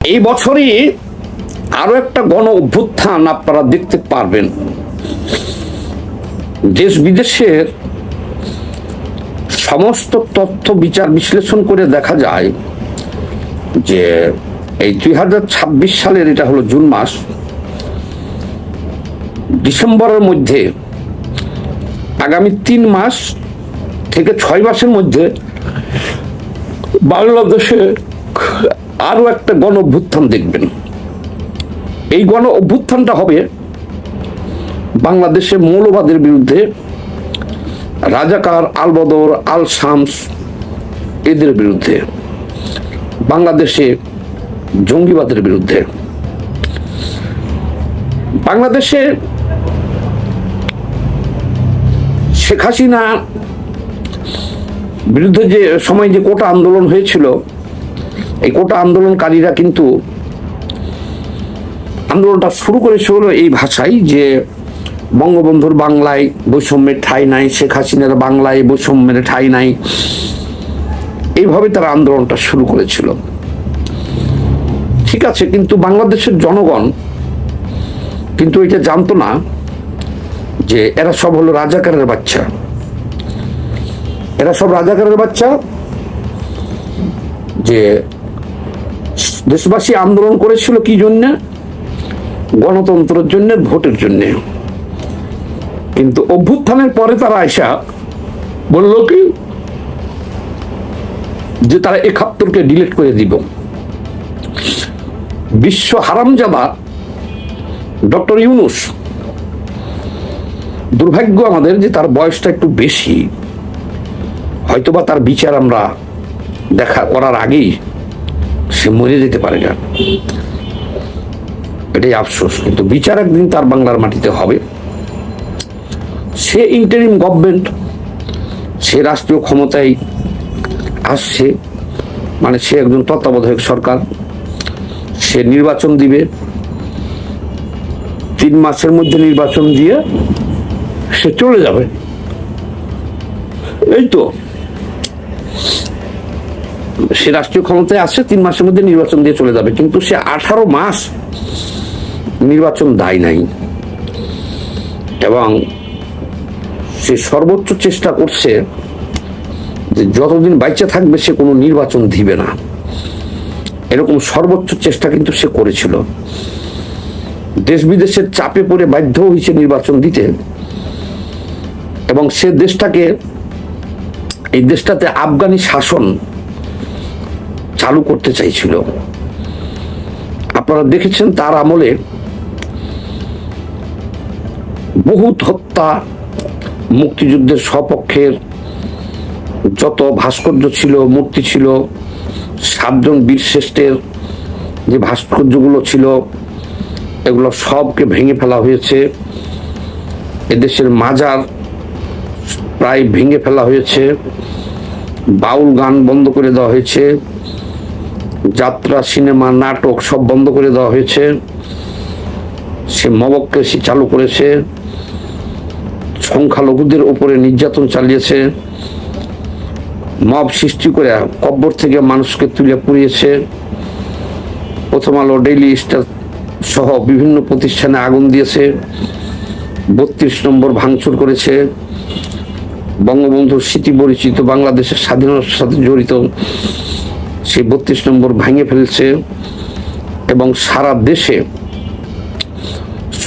এই বছরই আরো একটা গণ অভ্যুত্থান আপনারা দেখতে পারবেন। দেশ বিদেশের সমস্ত তথ্য বিচার বিশ্লেষণ করে দেখা যায় যে এই 2026 সালের, এটা হলো জুন মাস, ডিসেম্বরের মধ্যে আগামী 3 মাস থেকে 6 মাসের মধ্যে বাংলাদেশে আরো একটা গণ অভ্যুত্থান দেখবেন। এই গণ অভ্যুত্থানটা হবে বাংলাদেশে মৌলবাদের বিরুদ্ধে, রাজাকার, আলবদর, আল শামস এদের বিরুদ্ধে, বাংলাদেশে জঙ্গিবাদের বিরুদ্ধে। বাংলাদেশে শেখ হাসিনা বিরুদ্ধে যে সময় যে কোটা আন্দোলন হয়েছিল, এই কোটা আন্দোলনকারীরা কিন্তু আন্দোলনটা শুরু করেছিল এই ভাষায় যে বঙ্গবন্ধুর বাংলায় বৈষম্যের ঠাঁই নাই, শেখ হাসিনার বাংলায় বৈষম্যের ঠাঁই নাই, এইভাবে তারা আন্দোলনটা শুরু করেছিল। ঠিক আছে, কিন্তু বাংলাদেশের জনগণ কিন্তু এটা জানতো না যে এরা সব হলো রাজাকারের বাচ্চা। এরা সব রাজাকারের বাচ্চা, যে দেশবাসী আন্দোলন করেছিল কি জন্য? গণতন্ত্রের জন্য, ভোটের জন্য। কিন্তু অভ্যুত্থানের পরে তারা আইসা বলল কি যে তারা 71কে ডিলিট করে দিব। বিশ্ব হারামজাদা ডক্টর ইউনূস, দুর্ভাগ্য আমাদের যে তার বয়সটা একটু বেশি, হয়তোবা তার বিচার আমরা দেখা করার আগেই সে মরে যেতে পারে না, এটাই আফসোস। কিন্তু বিচার একদিন তার বাংলার মাটিতে হবে। সে ইন্টারিম গভর্নমেন্ট, সে রাষ্ট্রীয় ক্ষমতায় আসছে, মানে সে একজন তত্ত্বাবধায়ক সরকার, সে নির্বাচন দিবে, 3 মাসের মধ্যে নির্বাচন দিয়ে সে চলে যাবে। এই তো, সে রাষ্ট্রীয় ক্ষমতায় আসছে, 3 মাসের মধ্যে নির্বাচন দিয়ে চলে যাবে। কিন্তু সে 18 মাস নির্বাচন দেয় নাই, এবং সে সর্বোচ্চ চেষ্টা করছে যে যতদিন বাইচে থাকবে সে কোনো নির্বাচন দিবে না, এরকম সর্বোচ্চ চেষ্টা কিন্তু সে করেছিল। দেশ বিদেশের চাপে পড়ে বাধ্য হয়েছে নির্বাচন দিতে, এবং সে দেশটাকে, এই দেশটাতে আফগানি শাসন চালু করতে চাইছিল। আপনারা দেখেছেন তার আমলে বহুত হত্যা, মুক্তিযুদ্ধের সপক্ষের যত ভাস্কর্য ছিল, মূর্তি ছিল, 7 জন বীরশ্রেষ্ঠের যে ভাস্কর্যগুলো ছিল, এগুলো সবকে ভেঙে ফেলা হয়েছে। এদেশের মাজার প্রায় ভেঙে ফেলা হয়েছে, বাউল গান বন্ধ করে দেওয়া হয়েছে, যাত্রা, সিনেমা, নাটক সব বন্ধ করে দেওয়া হয়েছে। সে মবক্রেসি চালু করেছে, সংখ্যালঘুদের উপরে নির্যাতন চালিয়েছে, মব সৃষ্টি করে কব্বর থেকে মানুষকে তুলে পুড়িয়েছে। প্রথম আলো, ডেইলি স্টার সহ বিভিন্ন প্রতিষ্ঠানে আগুন দিয়েছে, 32 নম্বর ভাঙচুর করেছে, বঙ্গবন্ধুর স্মৃতি পরিচিত বাংলাদেশের স্বাধীনতার সাথে জড়িত সেই 32 নম্বর ভেঙে ফেলছে, এবং সারা দেশে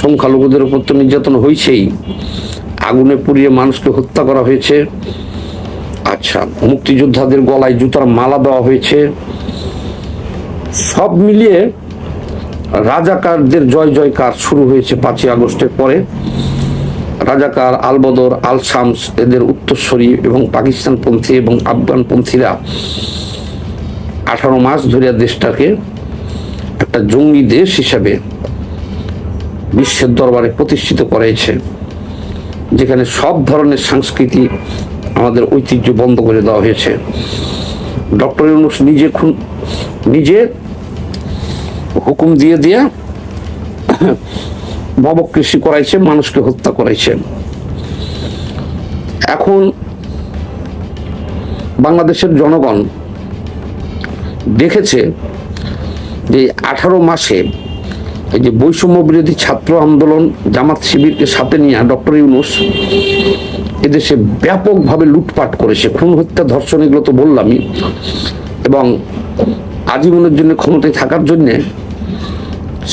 সংখ্যালঘুদের উপর তো নির্যাতন হয়েছেই, আগুনে পুড়িয়ে মানুষকে হত্যা করা হয়েছে। আচ্ছা, মুক্তিযোদ্ধাদের গলায় জুতার মালা দেওয়া হয়েছে। সব মিলিয়ে রাজাকারদের জয় জয়কার শুরু হয়েছে 5ই আগস্টের পরে। রাজাকার, আলবদর, আল শামস এদের উত্তরসূরি এবং পাকিস্তানপন্থী এবং আফগানপন্থীরা 18 মাস ধরে দেশটাকে একটা জঙ্গি দেশ হিসাবে বিশ্বের দরবারে প্রতিষ্ঠিত করেছে, যেখানে সব ধরনের সংস্কৃতি, আমাদের ঐতিহ্য বন্ধ করে দেওয়া হয়েছে। ডক্টর ইউনূস নিজে হুকুম দিয়ে দিয়ে মবকৃষি করাইছে, মানুষকে হত্যা করাইছে। এখন বাংলাদেশের জনগণ দেখেছে যে 18 মাসে এই যে বৈষম্য বিরোধী ছাত্র আন্দোলন জামাত শিবিরকে সাথে নিয়ে ডক্টর ইউনূস এদেশে ব্যাপকভাবে লুটপাট করেছে, খুন হত্যা ধর্ষণ এগুলো তো বললামই, এবং আজীবনের জন্য ক্ষমতায় থাকার জন্য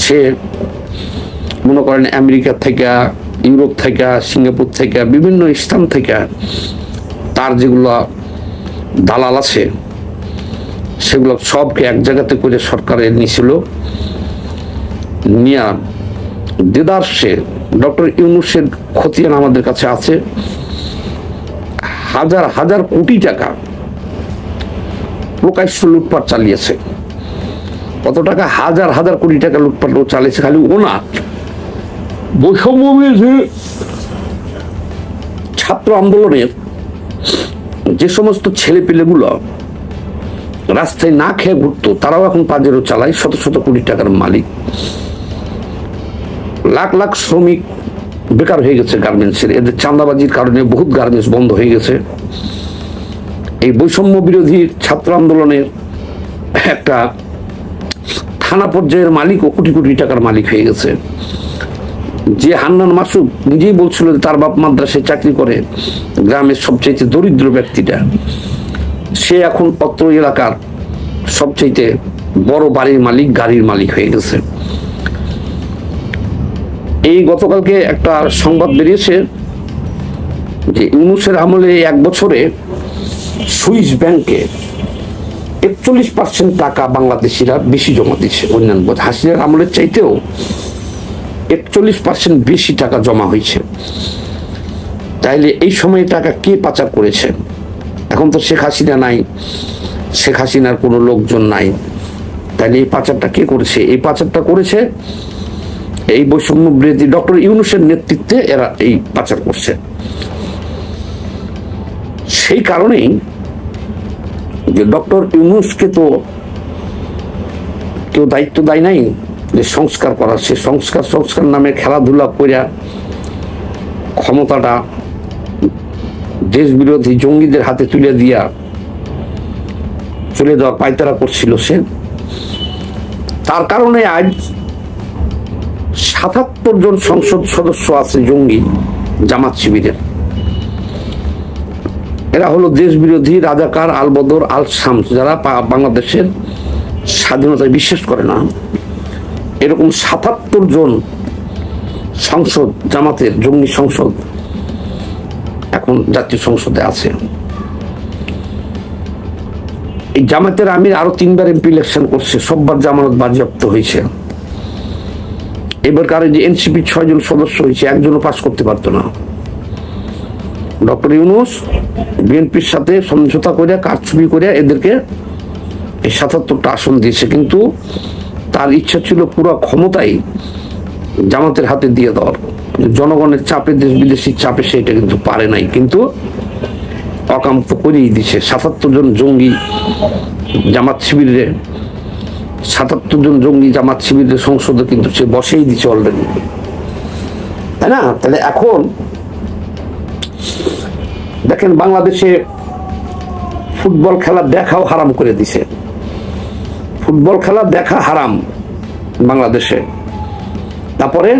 সে মনে করেন আমেরিকা থেকে, ইউরোপ থেকে, সিঙ্গাপুর থেকে, বিভিন্ন স্থান থেকে তার যেগুলো দালাল আছে সেগুলো সবকে এক জায়গাতে করে সরকারে নিয়েছিল, নিয়ে দেদারসে ডক্টর ইউনূসের খতিয়ান আমাদের কাছে আছে, হাজার হাজার কোটি টাকা প্রকাশ্য লুটপাট চালিয়েছে। কত টাকা? হাজার হাজার কোটি টাকা লুটপাট চালিয়েছে। খালি ও না, বৈষম্য বিরোধী ছাত্র আন্দোলনের যে সমস্ত ছেলে পেলেগুলো রাস্তায় না খেয়ে ঘুরতো তারাও এখন পাজেরও চালায়, শত শত কোটি টাকার মালিক। লাখ লাখ শ্রমিক বেকার হয়ে গেছে গার্মেন্টসের, এদের চাঁদাবাজির কারণে বহুত গার্মেন্টস বন্ধ হয়ে গেছে। এই বৈষম্য বিরোধী ছাত্র আন্দোলনের একটা থানা পর্যায়ের মালিক ও কোটি কোটি টাকার মালিক হয়ে গেছে। যে হান্নান মাসুদ নিজেই বলছিল যে তার বাপ মাদ্রাসায় চাকরি করে, গ্রামের সবচেয়ে দরিদ্র ব্যক্তিটা, সে এখন পত্র এলাকার সবচেয়ে বড় বাড়ির মালিক, গাড়ির মালিক হয়ে গেছে। এই গতকালকে একটা সংবাদ বেরিয়েছে যে ইউনূসের আমলে 1 বছরে সুইস ব্যাংকে 41% টাকা বাংলাদেশিরা বেশি জমা দিচ্ছে। অন্যান্য হাসিনার আমলের চাইতেও 41% বেশি টাকা জমা হয়েছে। তাইলে এই সময়ে টাকা কে পাচার করেছে? এখন তো শেখ হাসিনা নাই, শেখ হাসিনার কোনো লোকজন নাই, তাইলে এই পাচারটা কে করেছে? এই পাচারটা করেছে এই বৈষম্য বিরোধী ডক্টর ইউনূসের নেতৃত্বে, এরা এই পাচার করছে। সেই কারণেই যে ডক্টর ইউনূসকে তো কেউ দায়িত্ব দেয় নাই যে সংস্কার করার, সে সংস্কার নামে খেলাধুলা করিয়া ক্ষমতাটা দেশ বিরোধী জঙ্গিদের হাতে তুলে দিয়া চলে যাওয়ার পায়তারা করছিল সে। তার কারণে আজ ৭৭ জন সংসদ সদস্য আছে জঙ্গি জামাত শিবিরের। এরা হলো দেশ বিরোধী রাজাকার, আলবদর, আল শামস, যারা বাংলাদেশের স্বাধীনতায় বিশ্বাস করে না। এরকম ৭৭ জন সংসদ জামাতের জঙ্গি সংসদ এখন জাতীয় সংসদে আছে। এই জামাতের আমির আরো 3বার এমপি ইলেকশন করছে, সববার জামানত বাজেয়াপ্ত হয়েছে। এবারকার যে এনসিপি 6 জন সদস্য হয়েছে, একজনও পাস করতে পারতো না। ডক্টর ইউনূস বিএনপির সাথে সমঝোতা করে, কারচুপি করে এদেরকে এই ৭৭টা আসন দিয়েছে, কিন্তু তার ইচ্ছা ছিল পুরো ক্ষমতাই জামাতের হাতে দিয়ে দেওয়ার। জনগণের চাপে, দেশ বিদেশির চাপে সেটা কিন্তু পারে নাই, কিন্তু অকান্ত করেই দিছে। ৭৭ জন জঙ্গি জামাত শিবিরে, ৭৭ জন জঙ্গি জামাত শিবিরের সংসদে কিন্তু সে বসেই দিচ্ছে অলরেডি, তাই না? তাহলে এখন দেখেন বাংলাদেশে ফুটবল খেলা দেখাও হারাম করে দিছে। ফুটবল খেলা দেখা হারাম বাংলাদেশে। তারপরে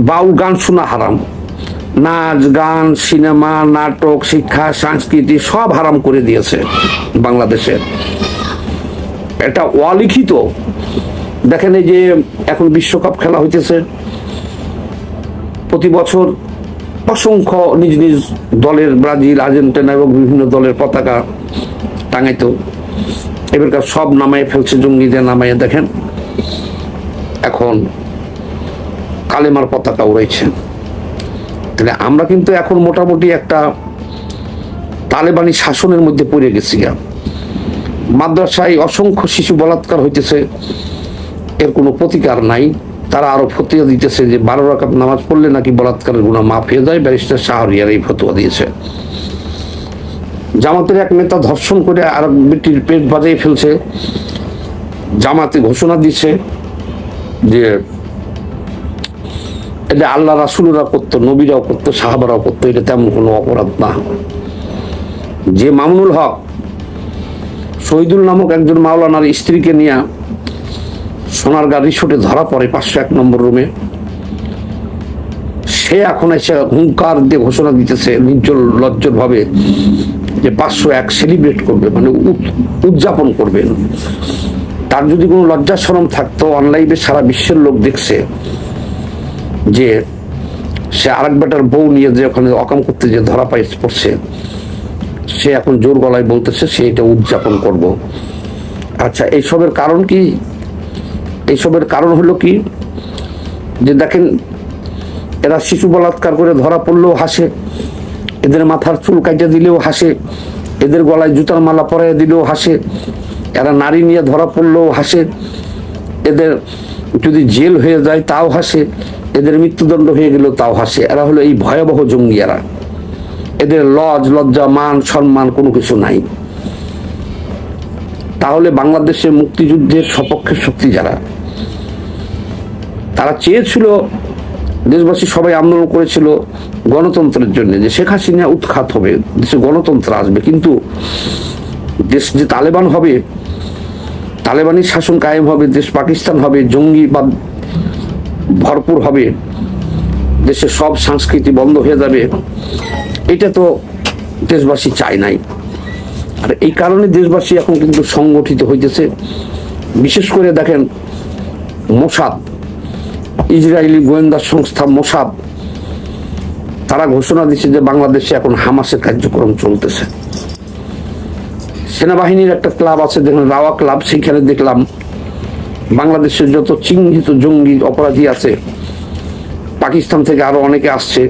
বাউল গান শোনা হারাম, নাচ গান, সিনেমা, নাটক, শিক্ষা, সংস্কৃতি সব হারাম করে দিয়েছে বাংলাদেশে। এটা অলিখিত। দেখেন এই যে এখন বিশ্বকাপ খেলা হইতেছে, প্রতি বছর অসংখ্য নিজ নিজ দলের, ব্রাজিল, আর্জেন্টিনা এবং বিভিন্ন দলের পতাকা টাঙাইতো। এবারকার সব নামায় ফেলছে, জঙ্গিদের নামায়। দেখেন এখন কালেমার পতাকা উড়াইছে। তাহলে আমরা কিন্তু এখন মোটামুটি একটা তালেবানি শাসনের মধ্যে পড়ে গেছি। মাদ্রাসায় অসংখ্য শিশু বলাৎকার হইতেছে, এর কোনো প্রতিকার নাই। তারা আরো ফতোয়া দিতেছে যে 12 রাকাত নামাজ পড়লে নাকি বলাৎকারের গুনাহ মাফ হয়ে যায়। ব্যারিস্টার শাহরিয়ার এই ফতোয়া দিয়েছে। জামাতের এক নেতা ধর্ষণ করে আর বেটির পেট বাজিয়ে ফেলছে। জামাতে ঘোষণা দিচ্ছে যে এটা আল্লাহ রাসূলরা করতো, নবীরাও করতো, সাহাবারাও করতো, এটা তেমন কোনো অপরাধ না। যে মামুনুল হক শহীদুল নামক একজন মাওলানার স্ত্রীকে নিয়ে সোনারগাঁ রিসোর্টে ধরা পড়ে 501 নম্বর রুমে। সে এখন এসে হুঙ্কার দিয়ে ঘোষণা দিতেছে নির্জল লজ্জর ভাবে যে 501 সেলিব্রেট করবে, মানে উদযাপন করবেন। তার যদি কোনো লজ্জা শরম থাকতো, অনলাইনে সারা বিশ্বের লোক দেখছে যে সে আরেক বেটার বউ নিয়ে যে ওখানে অকাম করতে যে ধরা পড়ছে, সে এখন জোর গলায় বলতেছে সে এটা উদযাপন করব। আচ্ছা, এইসবের কারণ কি? এইসবের কারণ হলো কি, যে দেখেন এরা শিশু বলাৎকার করে ধরা পড়লেও হাসে, এদের মাথার চুল কাটিয়ে দিলেও হাসে, এদের গলায় জুতার মালা পরাইয়া দিলেও হাসে, এরা নারী নিয়ে ধরা পড়লেও হাসে, এদের যদি জেল হয়ে যায় তাও হাসে, এদের মৃত্যুদণ্ড হয়ে গেলেও তাও হাসে। এরা হলো এই ভয়াবহ জঙ্গি। এরা, এদের লজ্জা মান সম্মান কোনো কিছু নাই। তাহলে বাংলাদেশের মুক্তিযুদ্ধের সপক্ষে শক্তি যারা, তারা চেয়েছিল, দেশবাসী সবাই আন্দোলন করেছিল গণতন্ত্রের জন্য, যে শেখ হাসিনা উৎখাত হবে, দেশে গণতন্ত্র আসবে। কিন্তু দেশ যে তালেবান হবে, তালেবানি শাসন কায়েম হবে, দেশ পাকিস্তান হবে, জঙ্গিবাদ ভরপুর হবে, দেশে সব সংস্কৃতি বন্ধ হয়ে যাবে, এটা তো দেশবাসী চায় নাই। আর এই কারণে দেশবাসী এখন কিন্তু সংগঠিত হইতেছে। বিশেষ করে দেখেন মোসাদ, ইসরায়েলি গোয়েন্দা সংস্থা মোসাদ, তারা ঘোষণা দিচ্ছে যে বাংলাদেশে এখন হামাসের কার্যক্রম চলতেছে। সেনাবাহিনীর একটা ক্লাব আছে, যেখানে রাওয়া ক্লাব, সেইখানে দেখলাম বাংলাদেশের যত চিহ্নিত জঙ্গি অপরাধী আছে, পাকিস্তান থেকে আরো অনেকে আসছে,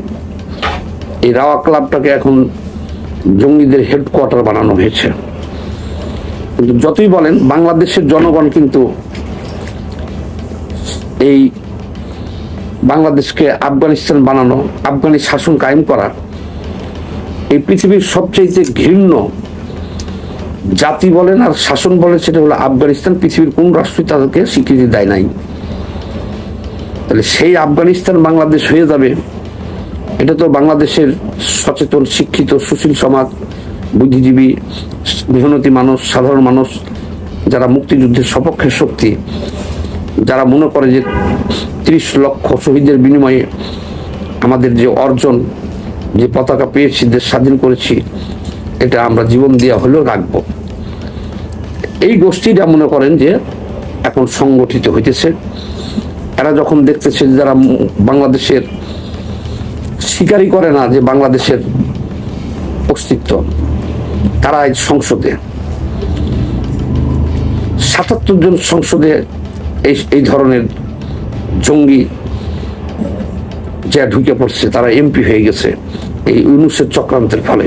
এই রাওয়া ক্লাবটাকে এখন জঙ্গিদের হেডকোয়ার্টার বানানো হয়েছে। কিন্তু যতই বলেন, বাংলাদেশের জনগণ কিন্তু এই বাংলাদেশকে আফগানিস্তান বানানো, আফগানি শাসন কায়েম করা, এই পৃথিবীর সবচেয়ে ঘৃণ্য জাতি বলেন আর শাসন বলেন, সেটা হলো আফগানিস্তান। পৃথিবীর কোন রাষ্ট্রই তাদেরকে স্বীকৃতি দেয় নাই। তাহলে সেই আফগানিস্তান বাংলাদেশ হয়ে যাবে, এটা তো বাংলাদেশের সচেতন, শিক্ষিত, সুশীল সমাজ, বুদ্ধিজীবী, মেহনতি মানুষ, সাধারণ মানুষ, যারা মুক্তিযুদ্ধের সপক্ষে শক্তি, যারা মনে করে যে 30 লক্ষ শহীদের বিনিময়ে আমাদের যে অর্জন, যে পতাকা পেয়েছি, দেশ স্বাধীন করেছি, এটা আমরা জীবন দেওয়া হলেও রাখবো। এই গোষ্ঠীরা মনে করেন যে এখন সংগঠিত হইতেছে। এরা যখন দেখতেছে যারা বাংলাদেশের স্বীকারই করে না যে বাংলাদেশের অস্তিত্ব, তারা এই সংসদে 77 জন সংসদে এই ধরনের জঙ্গি যা ঢুকে পড়ছে, তারা এমপি হয়ে গেছে এই ইউনূসের চক্রান্তের ফলে।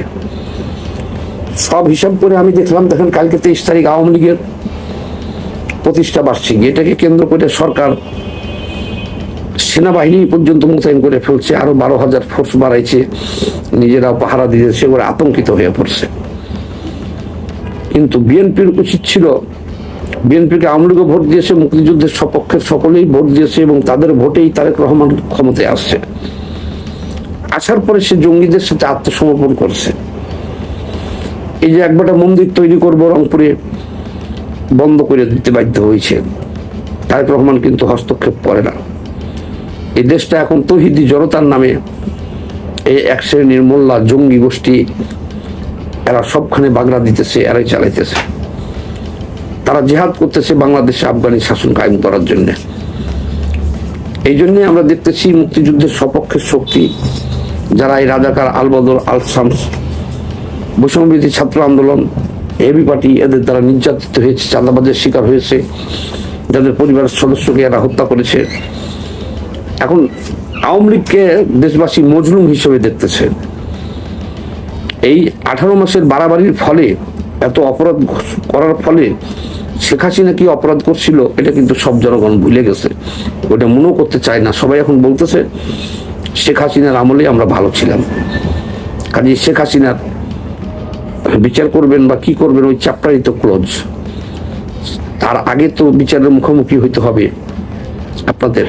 সব হিসাব করে আমি দেখলাম, দেখেন কালকে 23 তারিখ আওয়ামী লীগের প্রতিষ্ঠা বার্ষিকী, এটাকে কেন্দ্র করে সরকার সেনাবাহিনী পর্যন্ত মোতায়েন করে ফেলছে, আরো 12,000 ফোর্স বাড়াইছে, নিজেরাও পাহারা দিয়েছে, ওরা আতঙ্কিত হয়ে পড়ছে। কিন্তু বিএনপির উচিত ছিল, বিএনপিকে আওয়ামী লীগও ভোট দিয়েছে, মুক্তিযুদ্ধের সপক্ষের সকলেই ভোট দিয়েছে, এবং তাদের ভোটেই তারেক রহমান ক্ষমতায় আসছে। আসার পরে সে জঙ্গিদের সাথে আত্মসমর্পণ করছে। এই যে একবারটা মন্দির তৈরি করবো রংপুরে, বন্ধ করে দিতে বাধ্য হয়েছে। তারেক রহমান কিন্তু হস্তক্ষেপ করে না। এই দেশটা এখন তৌহিদি জনতার নামে এই এক শ্রেণীর মোল্লা জঙ্গি গোষ্ঠী, এরা সবখানে বাগড়া দিতেছে, এরাই চালাইতেছে। তারা জিহাদ করতেছে বাংলাদেশে আফগানি শাসন কায়েম করার জন্য। এই জন্য আমরা দেখতেছি মুক্তিযুদ্ধের সপক্ষের শক্তি যারা, এই রাজাকার, আলবদর, আল শামস, বৈষম্যবিরোধী ছাত্র আন্দোলন, এবি পার্টি, এদের দ্বারা নির্যাতিত হয়েছে, চাঁদাবাজের শিকার হয়েছে, যাদের পরিবারের সদস্যকে এরা হত্যা করেছে। এখন আওয়ামী লীগকে দেশবাসী মজলুম হিসেবে দেখতেছে। এই 18 মাসের বাড়াবাড়ির ফলে, এত অপরাধ করার ফলে শেখ হাসিনা কি অপরাধ করছিল, এটা কিন্তু সব জনগণ ভুলে গেছে, ওটা মনেও করতে চায় না। সবাই এখন বলতেছে শেখ হাসিনার আমলে আমরা ভালো ছিলাম, কাজে শেখ হাসিনার বিচার করবেন বা কি করবেন, ওই চ্যাপ্টারই তো ক্লোজ। তার আগে তো বিচারের মুখোমুখি হইতে হবে আপনাদের।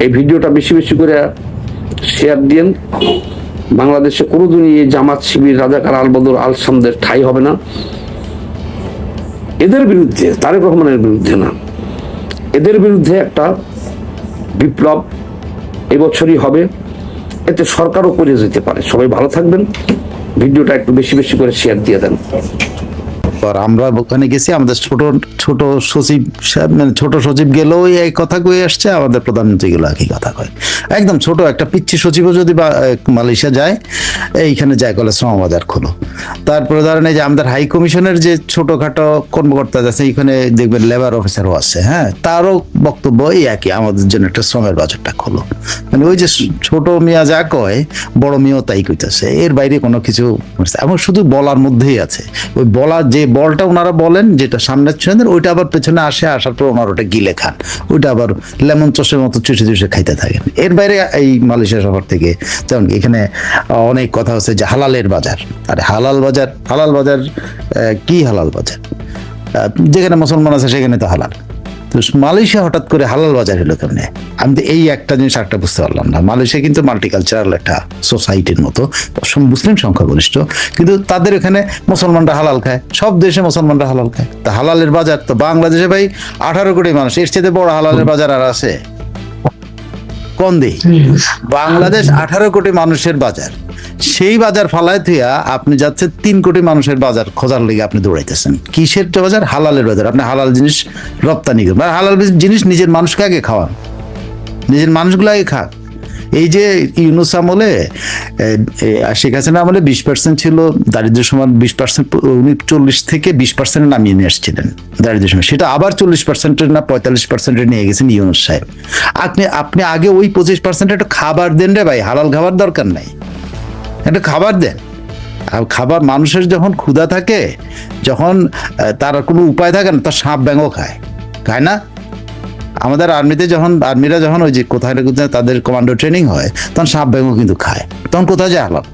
এই ভিডিওটা বেশি বেশি করে শেয়ার দিন, বাংলাদেশে কোনোদিনই এই জামাত শিবির রাজাকার আলবদর আল সামদের ঠাঁই হবে না। এদের বিরুদ্ধে, তারেক রহমানের বিরুদ্ধে না, এদের বিরুদ্ধে একটা বিপ্লব এবছরই হবে, এতে সরকারও করে যেতে পারে। সবাই ভালো থাকবেন, ভিডিওটা একটু বেশি বেশি করে শেয়ার দিয়ে দেন। আমরা ওখানে গেছি, আমাদের ছোট সচিব মানে ছোট সচিব গেলেও এই কথা কয়ে আসছে, আমাদের প্রধানমন্ত্রী গেলেও একই কথা কয়। একদম ছোট একটা পিচ্ছি সচিবও যদি মালয়েশিয়া যায়, এইখানে যায় কলে শ্রমবাজার খোলো। তারপরে ধরেন এই যে আমাদের হাই কমিশনের যে ছোটখাটো কর্মকর্তা আছে, এইখানে দেখবেন লেবার অফিসারও আছে, হ্যাঁ, তারও বক্তব্য এই একই, আমাদের জন্য একটা শ্রমের বাজারটা খোলো। মানে ওই যে ছোট মিয়া যা কয়, বড় মিয়াও তাই কইতেছে, এর বাইরে কোনো কিছু এবং শুধু বলার মধ্যেই আছে। ওই বলার যে বলটা ওনারা বলেন, যেটা সামনে শুনেন, ওইটা আবার পেছনে আসার পর ওনারা ওটা গিলে খান, ওইটা আবার লেমন চষের মতো চুষে চুষে খাইতে থাকেন। এর বাইরে এই মালয়েশিয়া শহর থেকে যেমন এখানে অনেক কথা হচ্ছে যে হালালের বাজার। আরে হালাল বাজার কি হালাল বাজার? যেখানে মুসলমান আছে সেখানে তো হালাল। তো মালয়েশিয়া হঠাৎ করে হালাল বাজার হলো কেমনে? আমি তো এই একটা জিনিস একটা বুঝতে পারলাম না। মালয়েশিয়া কিন্তু মাল্টিকালচারাল একটা সোসাইটির মতো, মুসলিম সংখ্যাগরিষ্ঠ, কিন্তু তাদের এখানে মুসলমানরা হালাল খায়, সব দেশে মুসলমানরা হালাল খায়। তা হালালের বাজার তো বাংলাদেশে ভাই 18 কোটি মানুষ, এর চেয়ে বড় হালালের বাজার আর আছে কোন দেশ? বাংলাদেশ 18 কোটি মানুষের বাজার, সেই বাজার ফালায় থিয়া আপনি যাচ্ছেন 3 কোটি মানুষের বাজার খোঁজার লেগে আপনি দৌড়াইতেছেন। কিসের বাজার? হালালের বাজার। আপনি হালাল জিনিস রপ্তানি করেন, হালাল জিনিস নিজের মানুষকে আগে খাওয়ান, নিজের মানুষগুলো আগে খাক। এই যে ইউনূস আমলে, শেখ হাসিনা আমলে 20% ছিল দারিদ্র্য সীমা, 20% উনি 40 থেকে 20% নামিয়ে নিয়ে আসছিলেন দারিদ্র্য সীমা, সেটা আবার 40% না 45% নিয়ে গেছেন ইউনূস সাহেব। আপনি আগে ওই 25% একটা খাবার দেন রে ভাই, হালাল খাবার দরকার নাই, একটা খাবার দেন। আর খাবার, মানুষের যখন ক্ষুধা থাকে, যখন তার কোনো উপায় থাকে না, তার সাপ ব্যাঙও খায় না? আমাদের আর্মিতে যখন আর্মিরা যখন ওই যে কোথায় তাদের কমান্ডো ট্রেনিং হয়, তখন সাপ ব্যাঙও কিন্তু খায়। তখন কোথায় যায় হালাল?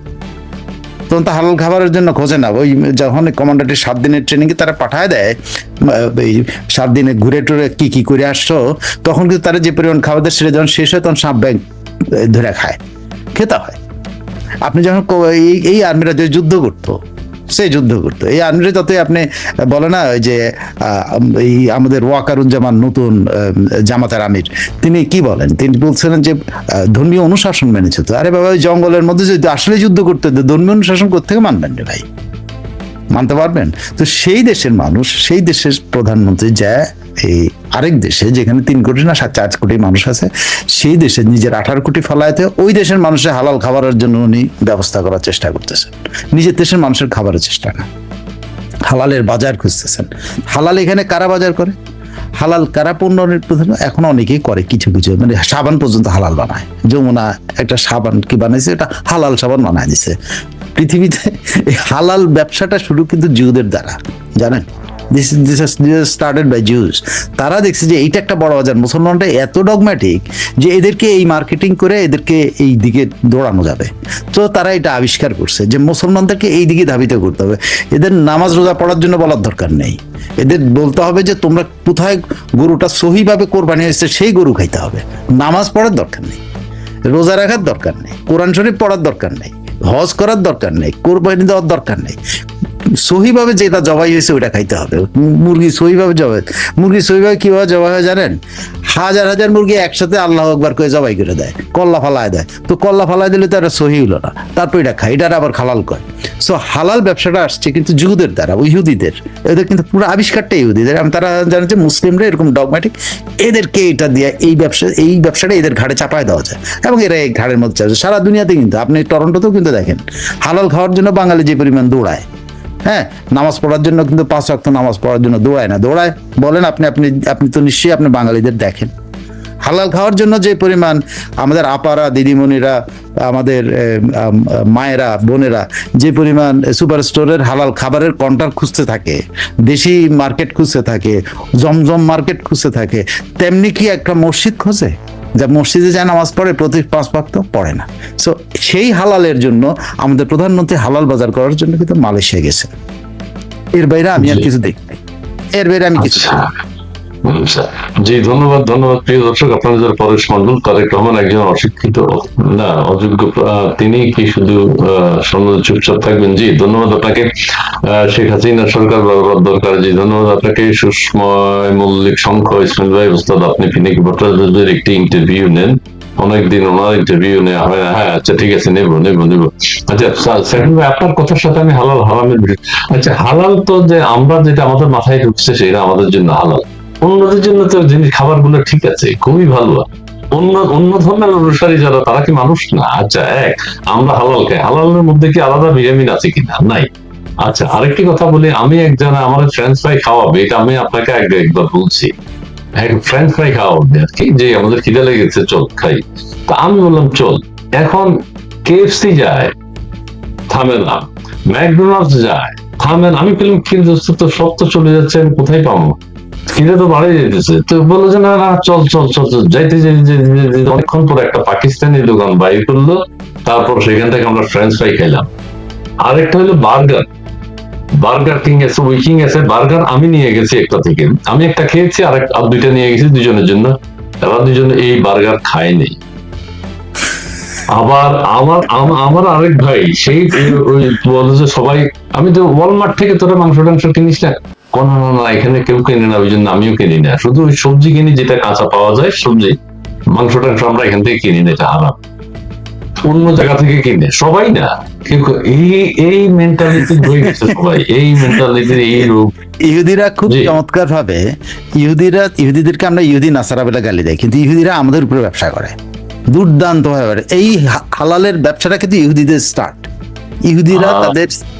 তখন তো হালাল খাবারের জন্য খোঁজে না। ওই যখন কমান্ডোটি 7 দিনের ট্রেনিংয়ে তারা পাঠায় দেয়, 7 দিনে ঘুরে টুরে কি করে আসছো, তখন কিন্তু তারা যে পরিমাণ খাবার দেয়, সেটা যখন শেষ হয় তখন সাপ ব্যাঙ ধরে খেতে হয়। আপনি যখন এই আর্মিরা যে যুদ্ধ করতো, এই আর্মিরা যতই আপনি বলে না, ওই যে এই আমাদের ওয়াকারুজ্জামান নতুন জামাতের আমির, তিনি কি বলেন? তিনি বলছিলেন যে ধর্মীয় অনুশাসন মেনে চলতো। আরে বাবা, ওই জঙ্গলের মধ্যে যদি আসলে যুদ্ধ করতে, ধর্মীয় অনুশাসন কোত্থেকে মানবেন রে ভাই? মানতে পারবেন? তো সেই দেশের মানুষ, সেই দেশের প্রধানমন্ত্রী যায় এই আরেক দেশে, যেখানে 3 কোটি না 4 কোটি মানুষ আছে, সেই দেশে নিজের 18 কোটি ফলাইতে ওই দেশের মানুষের হালাল খাবারের জন্য উনি ব্যবস্থা করার চেষ্টা করতেছেন, নিজের দেশের মানুষের খাবারের চেষ্টা না। হালালের বাজার খুঁজতেছেন। হালাল এখানে কারা বাজার করে? হালাল কারা পণ্য প্রধান? এখন অনেকেই করে, কিছু মানে সাবান পর্যন্ত হালাল বানায়। যমুনা একটা সাবান কি বানাইছে, এটা হালাল সাবান বানায় দিছে। পৃথিবীতে এই হালাল ব্যবসাটা শুরু কিন্তু জিউদের দ্বারা, জানেন? This is started by Jews. তারা দেখছে যে এইটা একটা বড় বাজার, মুসলমানরা এত ডগম্যাটিক যে এদেরকে এই মার্কেটিং করে এদেরকে এই দিকে দৌড়ানো যাবে। তো তারা এটা আবিষ্কার করছে যে মুসলমানদেরকে এই দিকে ধাবিত করতে হবে। এদের নামাজ রোজা পড়ার জন্য বলার দরকার নেই, এদের বলতে হবে যে তোমরা কোথায় গরুটা সহিভাবে কোরবানি হয়েছে সেই গরু খাইতে হবে। নামাজ পড়ার দরকার নেই, রোজা রাখার দরকার নেই, কোরআন শরীফ পড়ার দরকার নেই, হজ করার দরকার নেই, কোরবানি দেওয়ার দরকার নেই। সহিভাবে যেটা জবাই হয়েছে ওইটা খাইতে হবে। মুরগি সহিভাবে কিভাবে জবাই হয় জানেন? হাজার হাজার মুরগি একসাথে আল্লাহ আকবার করে জবাই করে দেয়, কল্লা ফালায় দেয়। তো কল্লা ফালায় দিলে তো এটা সহি হলো না, তারপর এটা খায়, এটার আবার হালাল কয়। সো হালাল ব্যবসাটা আসছে কিন্তু জিহুদের দ্বারা, ইহুদিদের। এদের কিন্তু পুরো আবিষ্কারটা ইহুদিদের। তারা জানে যে মুসলিমরা এরকম ডগম্যাটিক, এদেরকে এটা দিয়ে এই ব্যবসাটা এদের ঘাড়ে চাপায় দেওয়া যায়, এবং এরা এই ঘাড়ের মধ্যে চাপছে সারা দুনিয়াতে। কিন্তু আপনি টরন্টোতেও কিন্তু দেখেন হালাল খাওয়ার জন্য বাঙালি যে পরিমাণ দৌড়ায়, হ্যাঁ, নামাজ পড়ার জন্য কিন্তু 5 ওয়াক্ত নামাজ পড়ার জন্য দৌড়ায় বলেন আপনি তো নিশ্চয়ই আপনি বাঙালিদের দেখেন। হালাল খাওয়ার জন্য যে পরিমাণ আমাদের আপারা, দিদিমণিরা, আমাদের মায়েরা, বোনেরা যে পরিমাণ সুপার স্টোরের হালাল খাবারের কন্টার খুঁজতে থাকে, দেশি মার্কেট খুঁজতে থাকে, জমজম মার্কেট খুঁজতে থাকে, তেমনি কি একটা মসজিদ খোঁজে? যা মসজিদে যায় নামাজ পড়ে, প্রতি 5 ওয়াক্ত পড়ে না। সো সেই হালালের জন্য আমাদের প্রধানমন্ত্রী হালাল বাজার করার জন্য কিন্তু মালয়েশিয়া গেছে। এর বাইরে আমি আর কিছু দেখি নাই, এর বাইরে আমি কিছু আচ্ছা, জি ধন্যবাদ ধন্যবাদ প্রিয় দর্শক। আপনারা যারা পরেশ মন্ডল, তারেক রহমান একজন অশিক্ষিত না অযোগ্য, তিনি কি শুধু সন্ন্যাস চুপচাপ থাকবেন? জি ধন্যবাদ আপনাকে। শেখ হাসিনা সরকার বরবাদ দরকার। জি ধন্যবাদ আপনাকে। সুষময় মল্লিক, শঙ্খ, ইসমাইল ভাই, ওস্তাদ আপনি ফিনিক ভট্টাচার্যের একটি ইন্টারভিউ নেন, অনেকদিন ওনার ইন্টারভিউ নেওয়া হয় না। হ্যাঁ আচ্ছা ঠিক আছে, নেবো নেবো নেবো। আচ্ছা সেকেন্ড ভাই, আপনার কথার সাথে আমি হালাল হারামের বিষয়, আচ্ছা হালাল তো যে আমরা যেটা আমাদের মাথায় ঢুকছে সেটা আমাদের জন্য হালাল, অন্যদের জন্য তো জিনিস খাবার গুলো ঠিক আছে, খুবই ভালো। অন্য অন্য ধর্মের অনুসারী যারা, তারা কি মানুষ না? আচ্ছা আমরা হালাল খাই, হালালের মধ্যে কি আলাদা ভিটামিন আছে কিনা? নাই। আচ্ছা আরেকটি কথা বলি, আমি একজনে আমার ফ্রেঞ্চ ফ্রাই খাওয়াবে, এটা আমি আপনাকে একবার বলছি, ফ্রেঞ্চ ফ্রাই খাওয়াবে আর কি, যে আমাদের খিদে লেগেছে চল খাই। তা আমি বললাম চল। এখন কেএফসি যায়, থামে না। ম্যাকডোনাল্ডস যায়, থামেন। আমি পেলাম কি দোস্ত, তো সব তো চলে যাচ্ছে, আমি কোথায় পাবো? খিদে তো বাড়ে যেতেছে। তো বললো যে না না চল চল চল চল, যাইতে যাইতে অনেকক্ষণ পর একটা পাকিস্তানি দোকান বাইর করলো, তারপর সেখান থেকে আমরা ফ্রেঞ্চ ফ্রাই খাইলাম। আরেকটা হলো বার্গার, বার্গার কিং আছে, ওই কিং আছে, বার্গার আমি নিয়ে গেছি একটা থেকে, আমি একটা খেয়েছি, আর দুইটা নিয়ে গেছি দুজনের জন্য, এবার দুজনে এই বার্গার খায়নি। আবার আমার আমার আরেক ভাই সেই ওই বলে যে সবাই, আমি তো ওয়ালমার্ট থেকে তোরা মাংস টাংস কিনিস না? কোন না না, এখানে কেউ কেনে না, ওই জন্য আমিও কিনি না, শুধু ওই সবজি কিনি যেটা কাঁচা পাওয়া যায় সবজি, মাংস টাংস আমরা এখান থেকে কিনি না, এটা হারাম। অন্য জায়গা থেকে কিনে সবাই না, কিন্তু এই মেন্টালিটি হয়ে গেছে সবাই, এই মেন্টালিটির এই রূপ। ইহুদিরা খুব চমৎকার ভাবে, ইহুদিদেরকে আমরা ইহুদি নাসারা বলে গালি দেয়, কিন্তু ইহুদিরা আমাদের উপরে ব্যবসা করে দুর্দান্ত ভাবে। এই হালালের ব্যবসাটা কিন্তু ইহুদিদের স্টার্ট। ইহুদিরা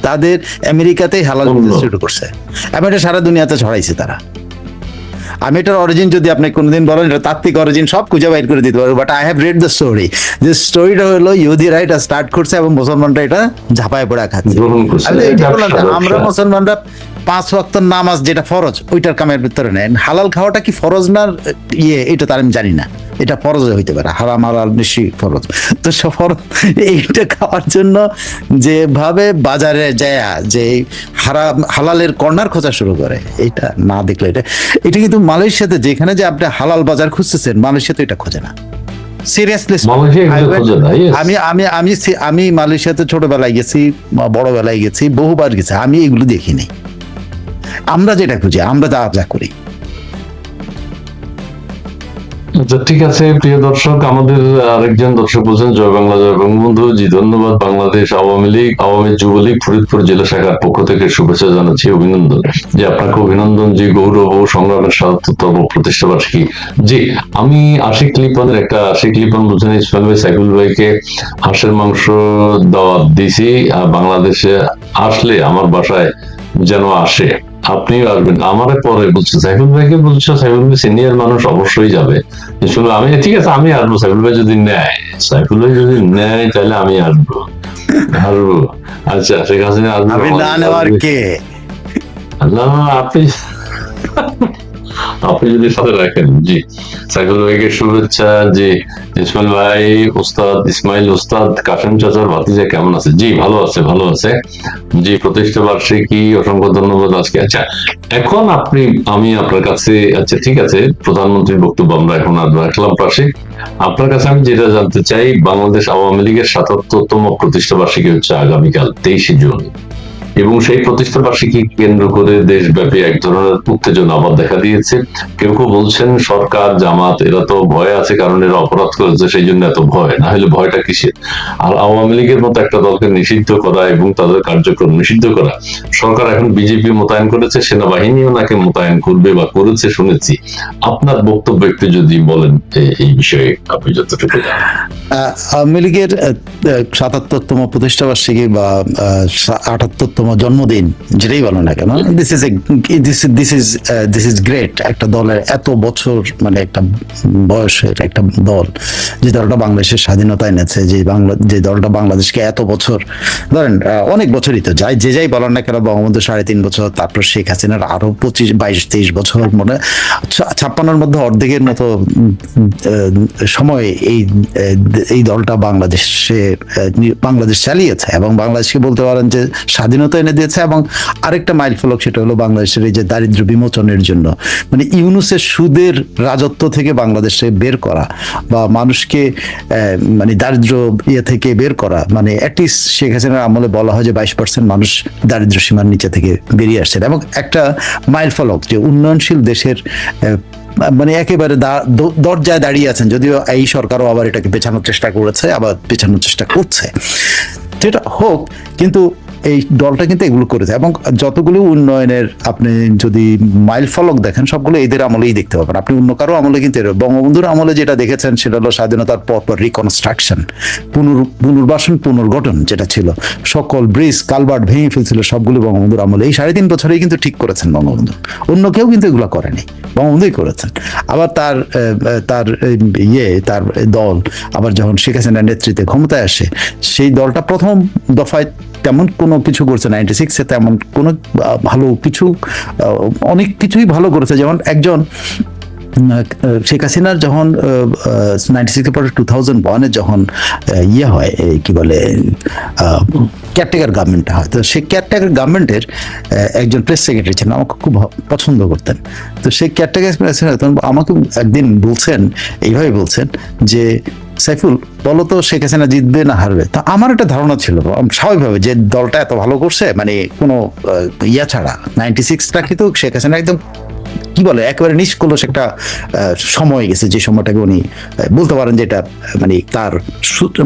তাদের আমেরিকাতেই হালাল শুরু করছে, এবং এটা সারা দুনিয়াতে ছড়াইছে তারা। আমি এটার অরিজিন যদি আপনি কোনোদিন বলেন, এটা তাত্ত্বিক অরিজিন সব খুঁজে বাইর করে দিতে পারবো, but I have read the story. যে স্টোরিটা হলো ইহুদিরা এটা স্টার্ট করছে এবং মুসলমানরা এটা ঝাঁপায় পড়া খাচ্ছে। আমরা মুসলমানরা 5 ওয়াক্ত নামাজ যেটা ফরজ, ওইটার কামের ভিতরে নেন। হালাল খাওয়াটা কি ফরজ না এটা তার আমি জানি না, এটা ফরজ হইতে পারে, হারাম হালাল নিশ্চয়ই ফরজ। তো ফরজ এইটা খাওয়ার জন্য যেভাবে বাজারে যায় যে হালালের কর্নার খোঁজা শুরু করে, এটা না দেখলে এটা কিন্তু মালয়েশিয়াতে যেখানে যে আপনি হালাল বাজার খুঁজতেছেন, মালয়েশিয়াতে এটা খোঁজে না। সিরিয়াসলি আমি মালয়েশিয়াতে ছোটবেলায় গেছি, বড়বেলায় গেছি, বহুবার গেছি, আমি এগুলো দেখিনি। আমরা যেটা খুঁজি, আমরা যা করি। আচ্ছা ঠিক আছে প্রিয় দর্শক, আমাদের আরেকজন দর্শক বলছেন জয় বাংলা জয় বঙ্গবন্ধু। জি ধন্যবাদ। বাংলাদেশ আওয়ামী লীগ আওয়ামী যুবলীগ ফরিদপুর জেলা শাখার পক্ষ থেকে শুভেচ্ছা জানাচ্ছি, অভিনন্দন। জি আপনাকে অভিনন্দন। জি গৌরব ও সংগ্রামের ৭৭তম প্রতিষ্ঠাবার্ষিকী। জি আমি আশিক লিপনের একটা আশিক লিপন বলছেন ইসমাইল ভাই সাইফুল ভাইকে হাঁসের মাংস দাওয়াত দিছি, বাংলাদেশে আসলে আমার বাসায় যেন আসে, আপনিও আসবেন। আমার পরে বলছে সাইফুল ভাইকে, বলছো সাইফুল ভাই সিনিয়র মানুষ, অবশ্যই যাবে। শুনলো আমি ঠিক আছে আমি আসবো, সাইফুল ভাই যদি নেয়, সাইফুল ভাই যদি নেয় তাহলে আমি আসবো। আচ্ছা শেখ হাসিনা আসবো, আমি না নেওয়ার কে? না আপনি আপনি যদি সাথে রাখেন। জি সাইফুল ভাইকে শুভেচ্ছা। জি ইসমাইল ভাই, ওস্তাদ ইসমাইল, ওস্তাদ কাশেম চাচার ভাতিজা কেমন আছে? জি ভালো আছে ভালো আছে। জি প্রতিষ্ঠা বার্ষিকী, অসংখ্য ধন্যবাদ আজকে। আচ্ছা এখন আমি আপনার কাছে, আচ্ছা ঠিক আছে প্রধানমন্ত্রীর বক্তব্য আমরা এখন রাখলাম পাশে, আপনার কাছে আমি যেটা জানতে চাই, বাংলাদেশ আওয়ামী লীগের ৭৭তম প্রতিষ্ঠা বার্ষিকী হচ্ছে আগামীকাল 23শে জুন, এবং সেই প্রতিষ্ঠা বার্ষিকী কেন্দ্র করে দেশব্যাপী এক ধরনের উত্তেজনা আবার দেখা দিয়েছে। কেউ কেউ বলছেন সরকার জামাত এরা তো ভয় আছে, কারণ এরা অপরাধ করেছে সেই জন্য এত ভয়, না হলে ভয়টা কিসের? আর আওয়ামী লীগের মতো একটা দলকে নিষিদ্ধ করা এবং তাদের কার্যক্রম নিষিদ্ধ করা, সরকার এখন বিজেপি মোতায়েন করেছে, সেনাবাহিনীও নাকি মোতায়েন করবে বা করেছে শুনেছি। আপনার বক্তব্য একটু যদি বলেন এই বিষয়ে, আপনি যতটুকু জানেন। আওয়ামী লীগের ৭৭তম প্রতিষ্ঠা বার্ষিকী বা ৭৮তম জন্মদিন যেটাই বলো না কেন, দিস ইজ গ্রেট। একটা দলের এত বছর, মানে একটা বয়সের একটা দল, যে দলটা বাংলাদেশের স্বাধীনতা এনেছে, যে দলটা বাংলাদেশকে এত বছর, ধরেন অনেক বছরই তো যাই যাই বলার না কেন, বঙ্গবন্ধু ৩.৫ বছর, তারপর শেখ হাসিনার আরো ২৫, ২২, ২৩ বছর, মনে ৫৬-র মধ্যে অর্ধেকের মতো সময় এই দলটা বাংলাদেশ চালিয়েছে, এবং বাংলাদেশকে বলতে পারেন যে স্বাধীনতা স্বাধীনতা এনে দিয়েছে। এবং আরেকটা মাইল ফলক, সেটা হলো বাংলাদেশের এই যে দারিদ্র্য বিমোচনের জন্য, মানে ইউনূসের সুদের রাজত্ব থেকে বাংলাদেশে বের করা বা মানুষকে মানে দারিদ্র্য ইয়ে থেকে বের করা, মানে অ্যাটলিস্ট শেখ হাসিনার আমলে বলা হয় যে 22% মানুষ দারিদ্র্য সীমার নিচে থেকে বেরিয়ে আসছেন। এবং একটা মাইল ফলক যে উন্নয়নশীল দেশের মানে একেবারে দরজায় দাঁড়িয়ে আছেন, যদিও এই সরকারও আবার এটাকে পেছানোর চেষ্টা করেছে, আবার পেছানোর চেষ্টা করছে, যেটা হোক, কিন্তু এই দলটা কিন্তু এগুলো করেছে। এবং যতগুলো উন্নয়নের আপনি যদি মাইল ফলক দেখেন, সবগুলো এদের আমলেই দেখতে পাবেন। আপনি অন্য কারো আমলে কিন্তু বঙ্গবন্ধুর আমলে যেটা দেখেছেন সেটা হলো স্বাধীনতার পর রিকনস্ট্রাকশন, পুনর্বাসন, পুনর্গঠন যেটা ছিল, সকল ব্রিজ কালভার্ট ভেঙে ফেলছিল, সবগুলো বঙ্গবন্ধুর আমলে। এই 3.5 বছরেই কিন্তু ঠিক করেছেন বঙ্গবন্ধু, অন্য কেউ কিন্তু এগুলো করেনি, বঙ্গবন্ধুই করেছেন। আবার তার দল আবার যখন শেখ হাসিনার নেতৃত্বে ক্ষমতায় আসে, সেই দলটা প্রথম দফায় তেমন কোনো কিছু করছে 96-এ, তেমন কোনো ভালো কিছু, অনেক কিছুই ভালো করেছে। যেমন একজন শেখ হাসিনার যখন 96-এর পরে 2001-এ যখন ইয়ে হয়, কি বলে, কেয়ারটেকার গভর্নমেন্টটা হয়, তো সেই কেয়ারটেকার গভর্নমেন্টের একজন প্রেস সেক্রেটারি ছিলেন, আমাকে খুব পছন্দ করতেন। তো সেই কেয়ারটেকার আমাকে একদিন বলছেন, এইভাবে বলছেন যে, সাইফুল বলো তো শেখ হাসিনা জিতবে না হারবে? তো আমার একটা ধারণা ছিল স্বাভাবিকভাবে যে দলটা এত ভালো করছে, মানে কোনো ইয়া ছাড়া 96টা কিন্তু শেখ হাসিনা একদম কি বলে একেবারে নিষ্কলুষ একটা সময় গেছে, যে সময়টাকে উনি বলতে পারেন যে এটা মানে তার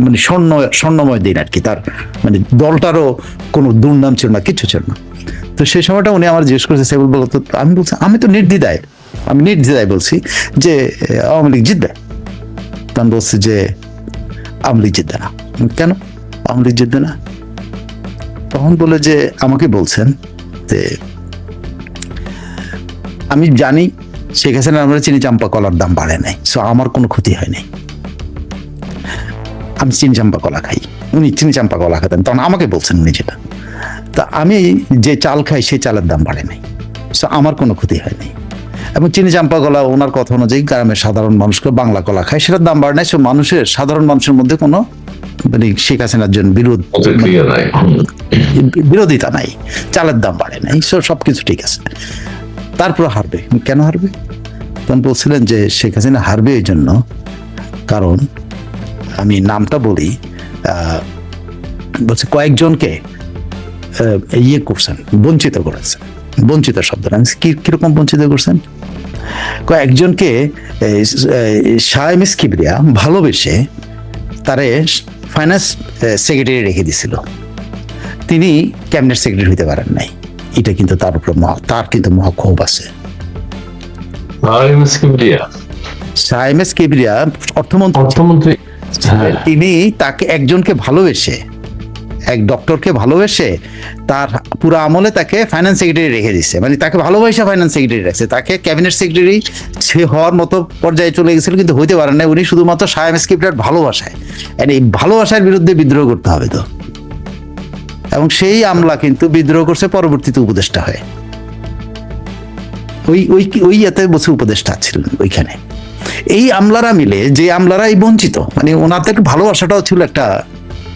মানে স্বর্ণময় দিন আর কি। তার মানে দলটারও কোনো দুর্নাম ছিল না, কিচ্ছু ছিল না। তো সেই সময়টা উনি আমার জিজ্ঞেস করেছে, সাইফুল বলো তো, আমি বলছি আমি তো নির্দ্বিধায় বলছি যে আওয়ামী লীগ জিতবে। তখন বলছি যে আওয়ামী লীগ জিতবে না। কেন আওয়ামী লীগ জিতবে না? তখন বলে যে আমাকে বলছেন যে আমি জানি শেখ হাসিনা আমরা চিনি চাম্পা কলার দাম বাড়ে নাই, সো আমার কোনো ক্ষতি হয় নাই, আমি চিনি চাম্পা কলা খাই। উনি চিনি চাম্পা কলা খেতেন, তখন আমাকে বলছেন উনি যেটা। তা আমি যে চাল খাই সেই চালের দাম বাড়ে নাই, সো আমার কোনো ক্ষতি হয় নাই। এবং চিনি চাম্পা কলা ওনার কথা অনুযায়ী গ্রামের সাধারণ মানুষকে বাংলা কলা খায়, সেটার দাম বাড়ে নাই। সো সাধারণ মানুষের মধ্যে কোনো মানে শেখ হাসিনার জন্য বিরোধিতা নাই, চালের দাম বাড়ে নাই, সবকিছু ঠিক আছে। তারপর হারবে, কেন হারবে? তখন বলছিলেন যে শেখ হাসিনা হারবে এই জন্য, কারণ আমি নামটা বলি, বলছে কয়েকজনকে ইয়ে করছেন, বঞ্চিত করেছেন। বঞ্চিত শব্দটা কিরকম বঞ্চিত করছেন? কয়েকজনকে শাহ এমএস কিবরিয়া ভালোবেসে তারে ফাইন্যান্স সেক্রেটারি রেখে দিছিল, তিনি ক্যাবিনেট সেক্রেটারি হইতে পারেন নাই। এটা কিন্তু তার উপর তার কিন্তু মহাক্ষোভ আছে। শাহ এমএস কিবরিয়া অর্থমন্ত্রী, তিনি তাকে একজনকে ভালোবেসে, এক ডক্টরকে ভালোবেসে তার পুরো আমলে তাকে ফাইন্যান্স সেক্রেটারি রেখে দিচ্ছে, মানে তাকে ভালোবাসা ফাইন্যান্স সেক্রেটারি রাখছে, তাকে ক্যাবিনেট সেক্রেটারি সে হওয়ার মতো পর্যায়ে চলে গেছিল, কিন্তু হইতে পারেন না। উনি শুধুমাত্র শাহ এমএস কিবরিয়ার ভালোবাসায়, এই ভালোবাসার বিরুদ্ধে বিদ্রোহ করতে হবে তো। এবং সেই আমলা কিন্তু বিদ্রোহ করছে পরবর্তীতে উপদেষ্টা হয়ে, ওই এতে বসে উপদেষ্টা ছিলেন ওইখানে। এই আমলারা মিলে, যে আমলারা এই বঞ্চিত, মানে ওনাদের ভালোবাসাটাও ছিল একটা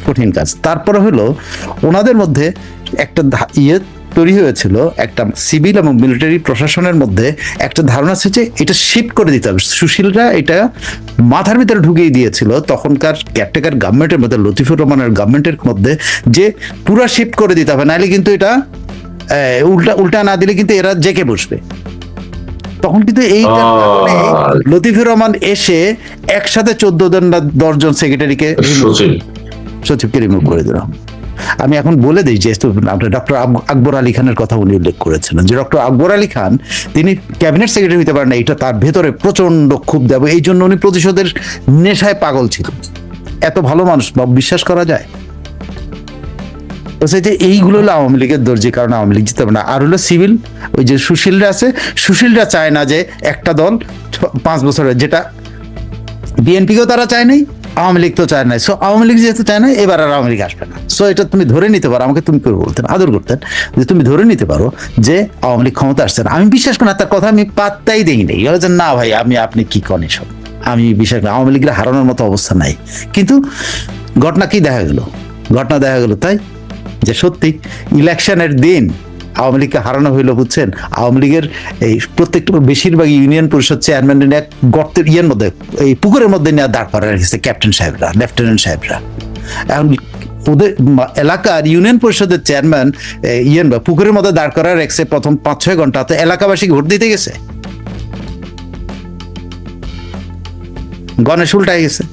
কঠিন কাজ। তারপরে হলো ওনাদের মধ্যে একটা তৈরি হয়েছিল, একটা সিভিল এবং মিলিটারি প্রশাসনের মধ্যে একটা ধারণা আছে যে এটা শিফট করে দিতে হবে। সুশীলরা এটা মাথার ভিতরে ঢুকিয়ে দিয়েছিল তখনকার কেয়ারটেকার গভর্নমেন্টের মধ্যে, লতিফুর রহমানের গভর্নমেন্টের মধ্যে, যে পুরা শিফট করে দিতে হবে, নাহলে কিন্তু এটা উল্টা না দিলে কিন্তু এরা জেকে বসবে। তখন কিন্তু এইটা লতিফুর রহমান এসে একসাথে 14 জন না 10 জন সেক্রেটারিকে, সচিবকে রিমুভ করে দিল। আমি এখন বলে দিই যে ডক্টর আকবর আলী খানের কথা উনি উল্লেখ করেছিলেন, যে ডক্টর আকবর আলী খান তিনি ক্যাবিনেট সেক্রেটারি হতে পারেন না, এটা তার ভেতরে প্রচন্ড ক্ষোভ দেব, এই জন্য উনি প্রতিশোধের নেশায় পাগল ছিল। এত ভালো মানুষ বিশ্বাস করা যায়? যে এইগুলো হলো আওয়ামী লীগের দর্জি, কারণ আওয়ামী লীগ জিতে পারে না। আর হলো সিভিল, ওই যে সুশীলরা আছে, সুশীলরা চায় না যে একটা দল 5 বছরের, যেটা বিএনপিকেও তারা চায় নাই, আওয়ামী লীগ তো চায় নাই। সো আওয়ামী লীগ যেহেতু চায় না, এবার আর আওয়ামী লীগ আসবে না। সো এটা তুমি ধরে নিতে পারো, আমাকে তুমি করে বলতেন, আদর করতেন, যে তুমি ধরে নিতে পারো যে আওয়ামী লীগ ক্ষমতা আসছে না। আমি বিশ্বাস করি না, তার কথা আমি পাত্তাই দেই নাই। বলেছেন না ভাই, আপনি কি করেন সব, আমি বিশ্বাস করি আওয়ামী লীগের হারানোর মতো অবস্থা নাই। কিন্তু ঘটনা কি দেখা গেল, তাই যে সত্যি ইলেকশনের দিন আওয়ামী লীগকে হারানো হইলো, বুঝছেন? আওয়ামী লীগের এই প্রত্যেকটা বেশিরভাগ ইউনিয়ন পরিষদ চেয়ারম্যান গর্তের মধ্যে, এই পুকুরের মধ্যে নিয়ে দাঁড় করা রেখেছে ক্যাপ্টেন সাহেবরা, লেফটেন্যান্ট সাহেবরা। এখন ওদের এলাকার ইউনিয়ন পরিষদের চেয়ারম্যান পুকুরের মধ্যে দাঁড় করা রেখেছে প্রথম 5-6 ঘন্টা, তো এলাকাবাসী ভোট দিতে গেছে, গণেশ উল্টায় গেছে।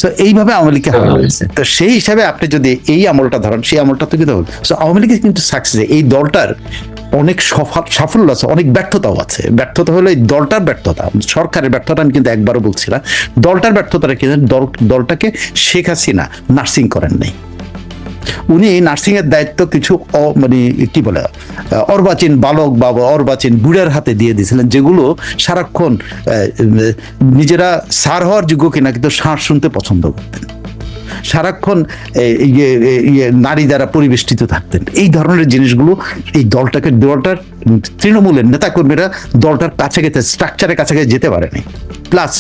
সো এইভাবে আওয়ামী লীগকে হারানো হয়েছে। তো সেই হিসাবে আপনি যদি এই আমলটা ধরেন, সেই আমলটা তো কিন্তু হল। সো আওয়ামী লীগের কিন্তু সাকসেস, এই দলটার অনেক সাফল্য আছে, অনেক ব্যর্থতাও আছে। ব্যর্থতা হলো এই দলটার ব্যর্থতা, সরকারের ব্যর্থতা আমি কিন্তু একবারও বলছি না। দলটার ব্যর্থতাটা কিন্তু দলটাকে শেখ হাসিনা নার্সিং করেন নাই। উনি নার্সিং এর দায়িত্ব কিছু মানে কি বলে অর্বাচীন বালক বা অর্বাচীন বুড়ার হাতে দিয়ে দিয়েছিলেন, যেগুলো সারাক্ষণ নিজেরা সার হওয়ার যোগ্য কিনা কিন্তু শ্বাস শুনতে পছন্দ করতেন, সারাক্ষণ নারী দ্বারা পরিবেষ্টিত থাকতেন। এই ধরনের জিনিসগুলো এই দলটার তৃণমূলের নেতাকর্মীরা দলটার কাছাকাছি, স্ট্রাকচারের কাছাকাছি যেতে পারেনি। প্লাস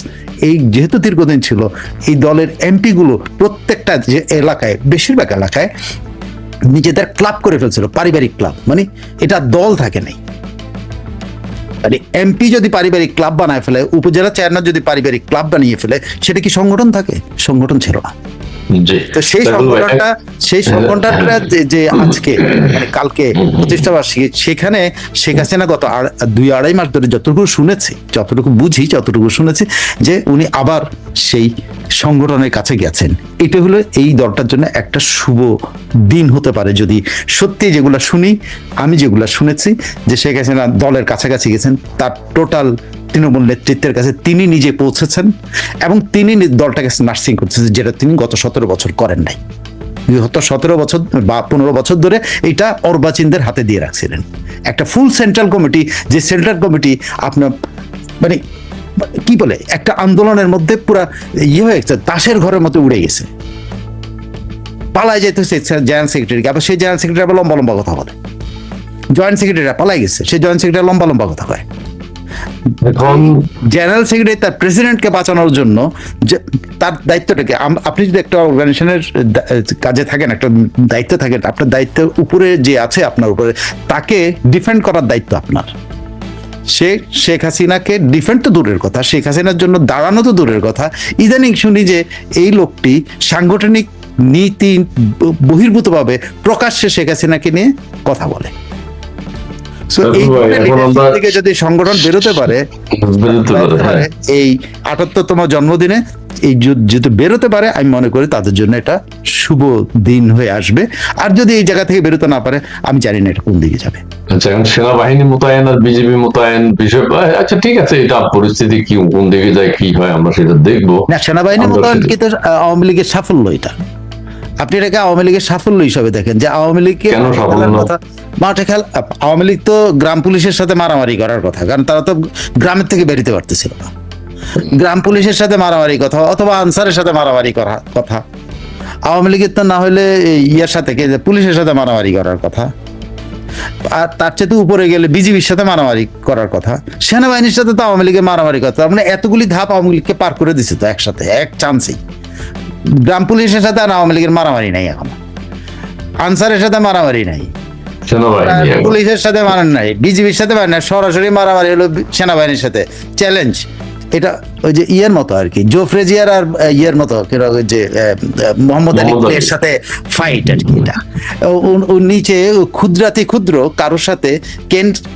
এই যেহেতু দীর্ঘদিন ছিল, এই দলের এমপি গুলো প্রত্যেকটা যে এলাকায়, বেশিরভাগ এলাকায় নিজেদের ক্লাব করে ফেলছিল, পারিবারিক ক্লাব। মানে এটা দল থাকে নাই। মানে এমপি যদি পারিবারিক ক্লাব বানায় ফেলে, উপজেলা চেয়ারম্যান যদি পারিবারিক ক্লাব বানিয়ে ফেলে, সেটা কি সংগঠন থাকে? সংগঠন ছিল না। তো সেই সংগঠনটা যে আজকে মানে কালকে প্রতিষ্ঠা বার্ষিকী, সেখানে শেখ হাসিনা গত 2-2.5 মাস ধরে যতটুকু শুনেছি, যতটুকু বুঝি, যতটুকু শুনেছি, যে উনি আবার সেই সংগঠনের কাছে গেছেন। এটা হলো এই দলটার জন্য একটা শুভ দিন হতে পারে, যদি সত্যি যেগুলো শুনি, আমি যেগুলো শুনেছি, যে শেখ হাসিনা দলের কাছাকাছি গেছেন, তার টোটাল তৃণমূল নেতৃত্বের কাছে তিনি নিজে পৌঁছেছেন এবং তিনি দলটাকে নার্সিং করতেছেন, যেটা তিনি গত 17 বছর করেন নাই। গত 17 বছর বা 15 বছর ধরে এটা অর্বাচীনদের হাতে দিয়ে রাখছিলেন। একটা ফুল সেন্ট্রাল কমিটি, যে সেন্ট্রাল কমিটি আপনার মানে কি বলে একটা আন্দোলনের মধ্যে পুরা হয়ে গেছে, তাসের ঘরের মতো উড়ে গেছে, পালায় যেতে জয়েন্ট সেক্রেটারিকে। আবার সেই জয়েন্ট সেক্রেটারি আবার লম্বা লম্বা কথা বলে, জয়েন্ট সেক্রেটারিরা পালাই গেছে, সেই জয়েন্ট সেক্রেটারি লম্বা লম্বা কথা কয়। এখন জেনারেল সেক্রেটারি তার প্রেসিডেন্টকে বাঁচানোর জন্য যে তার দায়িত্বটাকে, আপনি যদি একটা অর্গানাইজেশনের কাজে থাকেন, একটা দায়িত্ব থাকেন, আপনার দায়িত্বের উপরে যে আছে আপনার উপরে, তাকে ডিফেন্ড করার দায়িত্ব আপনার। শেখ হাসিনাকে ডিফেন্ড তো দূরের কথা, শেখ হাসিনার জন্য দাঁড়ানো তো দূরের কথা। ইদানিং শুনি যে এই লোকটি সাংগঠনিক নীতি বহির্ভূতভাবে প্রকাশ্যে শেখ হাসিনাকে নিয়ে কথা বলে। যদি সংগঠন বেরোতে পারে এই 78তম জন্মদিনে, এই যদি বেরোতে পারে, আমি মনে করি তাদের জন্য এটা শুভ দিন হয়ে আসবে। আর যদি এই জায়গা থেকে বেরোতে না পারে, আমি জানি না এটা কোন দিকে যাবে। আচ্ছা, এখন সেনাবাহিনী মোতায়েন আর বিজেপি মোতায়েন বিষয়, আচ্ছা ঠিক আছে, এটা পরিস্থিতি কি কোন দিকে যায়, কি হয়, আমরা সেটা দেখবো। না, সেনাবাহিনী মোতায়েন কিন্তু আওয়ামী লীগের সাফল্য। এটা আপনি এটাকে আওয়ামী লীগের সাফল্য হিসাবে দেখেন, যে আওয়ামী লীগকে মাঠে খেল। আওয়ামী লীগ তো গ্রাম পুলিশের সাথে মারামারি করার কথা, কারণ তারা তো গ্রামের থেকে বেরোতে পারতেছিল না। গ্রাম পুলিশের সাথে মারামারি কথা, অথবা আনসারের সাথে মারামারি করার কথা। আওয়ামী লীগের তো না হলে ইয়ার সাথে পুলিশের সাথে মারামারি করার কথা, আর তার চেয়ে উপরে গেলে বিজিবির সাথে মারামারি করার কথা। সেনাবাহিনীর সাথে তো আওয়ামী লীগের মারামারি কথা, মানে এতগুলি ধাপ আওয়ামী লীগকে পার করে দিচ্ছে তো একসাথে, এক চান্সেই। গ্রাম পুলিশের সাথে আর আওয়ামী লীগের মারামারি নাই, এখন আনসারের সাথে মারামারি নাই, পুলিশের সাথে মারামারি নাই, বিজিবির সাথে মারামারি নাই, সরাসরি মারামারি হলো সেনাবাহিনীর সাথে। চ্যালেঞ্জ এটা ওই যে ইয়ের মতো আর কি, জোফরে জিয়ার আর ইয়ের মতো, যে মোহাম্মদ আলীর সাথে ফাইট আর কি। এটা নিচে ক্ষুদ্রাতি ক্ষুদ্র কারোর সাথে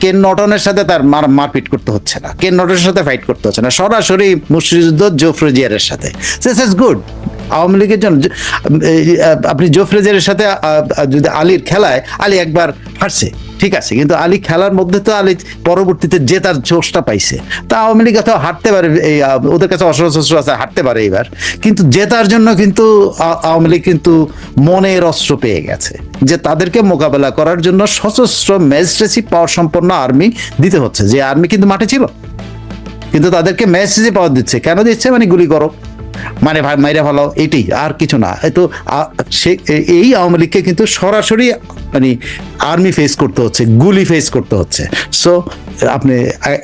কেন নটনের সাথে তার মারপিট করতে হচ্ছে না, কেন নটনের সাথে ফাইট করতে হচ্ছে না, সরাসরি মুর্শিদুদ্দৌলা জোফরে জিয়ারের সাথে। গুড। আওয়ামী লীগের জন্য আপনি জোফরে জিয়ারের সাথে যদি আলীর খেলায়, আলী একবার হারছে, ঠিক আছে, কিন্তু আলী খেলার মধ্যে তো আলী পরবর্তীতে জেতার জোশটা পাইছে। তা আওয়ামী লীগ কোথাও হারতে পারে, ওদের কাছে অস্ত্র শস্ত্র আছে, হারতে পারে এবার, কিন্তু জেতার জন্য কিন্তু আওয়ামী লীগ কিন্তু মনের অস্ত্র পেয়ে গেছে, যে তাদেরকে মোকাবেলা করার জন্য সশস্ত্র ম্যাজিস্ট্রেসি পাওয়ার সম্পন্ন আর্মি দিতে হচ্ছে। যে আর্মি কিন্তু মাঠে ছিল, কিন্তু তাদেরকে ম্যাজিস্ট্রেসি পাওয়ার দিচ্ছে। কেন দিচ্ছে? মানে গুলি করো, মানে মাইরা ভালো, এটাই, আর কিছু না। তো এই আওয়ামী লীগকে কিন্তু সরাসরি মানে আর্মি ফেস করতে হচ্ছে, গুলি ফেস করতে হচ্ছে। সো আপনি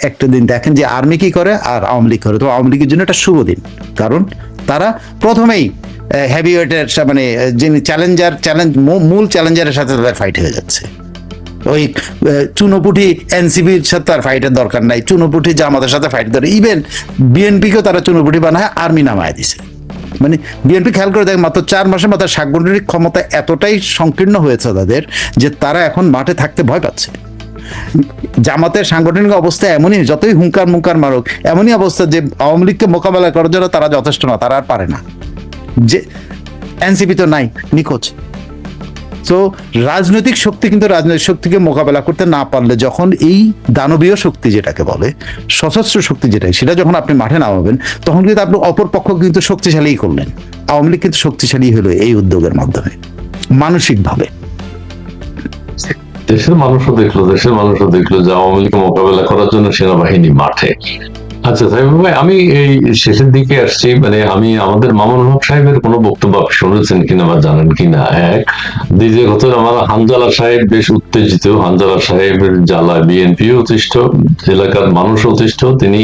একটা দিন দেখেন যে আর্মি কি করে আর আওয়ামী লীগ করে। তো আওয়ামী লীগের জন্য একটা শুভ দিন, কারণ তারা প্রথমেই হেভিওয়েটের মানে যিনি মূল চ্যালেঞ্জারের সাথে তাদের ফাইট হয়ে যাচ্ছে। ওই চুনোপুটি এনসিপির সাথে তার ফাইটের দরকার নাই, চুনোপুটি জামাতের সাথে ফাইট ধরে, ইভেন বিএনপিকেও তারা চুনোপুটি বানায় আর্মি নামায় দিছে। মানে বিএনপি খেয়াল করে দেখ, মাত্র 4 মাসে মাত্র সাংগঠনিক ক্ষমতা এতটাই সংকীর্ণ হয়েছে তাদের যে তারা এখন মাঠে থাকতে ভয় পাচ্ছে। জামাতের সাংগঠনিক অবস্থা এমনই, যতই হুঙ্কার মুঙ্কার মারুক, এমনই অবস্থা যে আওয়ামী লীগকে মোকাবেলা করার জন্য তারা যথেষ্ট না, তারা আর পারে না। যে এনসিপি তো নাই, নিখোঁজ। তো রাজনৈতিক শক্তি কিন্তু রাজনৈতিক শক্তিকে মোকাবেলা করতে না পারলে, যখন এই দানবীয় শক্তি যেটাকে বলে, সশস্ত্র শক্তি যেটাই, সেটা যখন আপনি মাঠে নামাবেন, তখন কিন্তু আপনি অপর পক্ষ কিন্তু শক্তিশালী করলেন। আওয়ামী লীগ কিন্তু শক্তিশালী হলো এই উদ্যোগের মাধ্যমে মানসিকভাবে। দেশের মানুষও দেখলো যে আওয়ামী লীগকে মোকাবেলা করার জন্য সেনাবাহিনী মাঠে। আচ্ছা সাইফুল ভাই, আমি এই শেষের দিকে আসছি, মানে আমি আমাদের মামুনুল হক সাহেবের কোনো বক্তব্য শুনেছেন কিনা বা জানেন কিনা, এক। দ্বিতীয় কথা, আমার হানজালা সাহেব বেশ উত্তেজিত, হানজালা সাহেবের জ্বালা বিএনপিও অতিষ্ঠ, এলাকার মানুষ অতিষ্ঠ, তিনি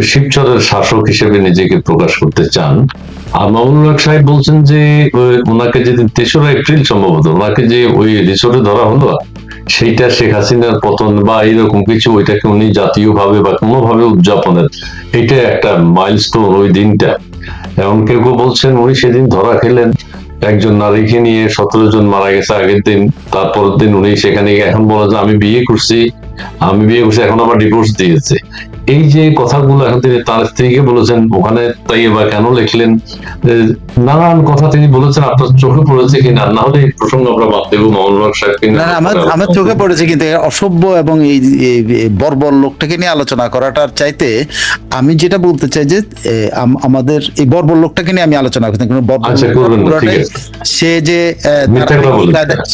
শিবচরের শাসক হিসেবে নিজেকে প্রকাশ করতে চান। আর মামুনুল হক সাহেব বলছেন যে ওনাকে যেদিন 3রা এপ্রিল সম্ভবত ওনাকে যে ওই রিসোর্টে ধরা হলো, সেইটা শেখ হাসিনার পতন বা এইরকম কিছু, ওইটাকে উনি জাতীয়ভাবে বা কোনোভাবে উদযাপনের, এটা একটা মাইলস্টোন ওই দিনটা। এমন কেউ কেউ বলছেন উনি সেদিন ধরা খেলেন একজন নারীকে নিয়ে, 17 জন মারা গেছে আগের দিন, তারপরের দিন উনি সেখানে এখন বলে যে আমি বিয়ে করছি, এখন আবার ডিভোর্স দিয়েছে। এই যে কথাগুলো এখন তিনি তার স্ত্রীকে বলেছেন, ওখানে তাই বা কেন লিখলেন, নানান কথা তিনি বলেছেন। আপনার চোখে পড়েছে কিনা? না হলে এই প্রসঙ্গ আমরা বাদ দেবো মামুনুল হক সাহেবকে। না, আমার চোখে পড়েছে, কিন্তু অসভ্য এবং এই বর্বর লোকটাকে নিয়ে আলোচনা করাটার চাইতে আমি যেটা বলতে চাই যে আমাদের এই বর্বর লোকটাকে নিয়ে আমি আলোচনা করতে, সে যে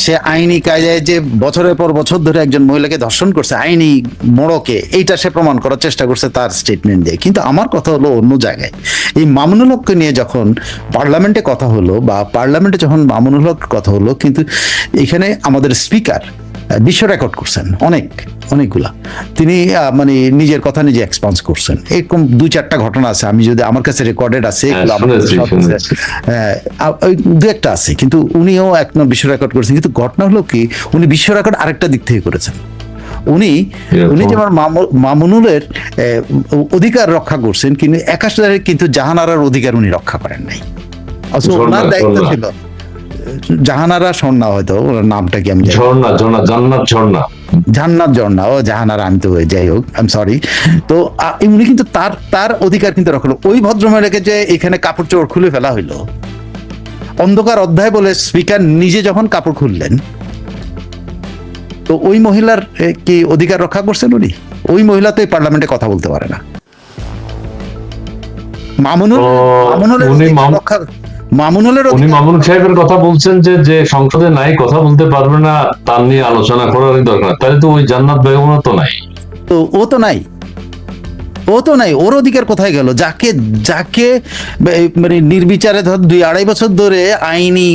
সে আইনি কায়দায় যে বছরের পর বছর ধরে একজন মহিলাকে ধর্ষণ করছে আইনি মোড়কে, এইটা সে প্রমাণ করার চেষ্টা করছে তার স্টেটমেন্ট দিয়ে। কিন্তু আমার কথা হলো অন্য জায়গায়। এই মামুনুল হককে নিয়ে যখন পার্লামেন্টে কথা হলো, বা পার্লামেন্টে যখন মামুনুল হক কথা হলো, কিন্তু এখানে আমাদের স্পিকার বিশ্ব রেকর্ড করছেন অনেকগুলা, তিনি মানে নিজের কথা নিজে এক্সপান্স করছেন। এরকম 2-4টা ঘটনা আছে, আমি যদি আমার কাছে রেকর্ডেড আছে, 2-1টা আছে, কিন্তু উনিও এক বিশ্ব রেকর্ড করেছেন। কিন্তু ঘটনা হলো কি, উনি বিশ্ব রেকর্ড আরেকটা দিক থেকে করেছেন। উনি যেমন মামুনুলের অধিকার রক্ষা করছেন, কিন্তু 21 কিন্তু জাহানারার অধিকার উনি রক্ষা করেন নাই। ওনার দায়িত্ব ছিল জাহানারা স্বর্ণা, হয়তো ওনার নামটা কি আমি জান্নাত ঝর্ণা, ও জাহানারা, আমি তো যাই হোক, আই এম সরি। তো উনি কিন্তু তার অধিকার কিন্তু রক্ষা। ওই ভদ্রমহিলাকে যে এখানে কাপড় চোপড় খুলে ফেলা হইলো, অন্ধকার অধ্যায় বলে স্পিকার নিজে যখন কাপড় খুললেন, তো ওই মহিলার কি অধিকার রক্ষা করছেন উনি? ওই মহিলা তো এই পার্লামেন্টে কথা বলতে পারে না। মামুনুল সাহেবের কথা বলছেন যে সংসদে নাই, কথা বলতে পারবে না, তার নিয়ে আলোচনা করারই দরকার। তাহলে তো ওই জান্নাত বেগমও তো নাই, তো ও তো নাই, ওর অধিকার কোথায় গেল? যাকে মানে নির্বিচারে ধর 2-2.5 বছর ধরে আইনি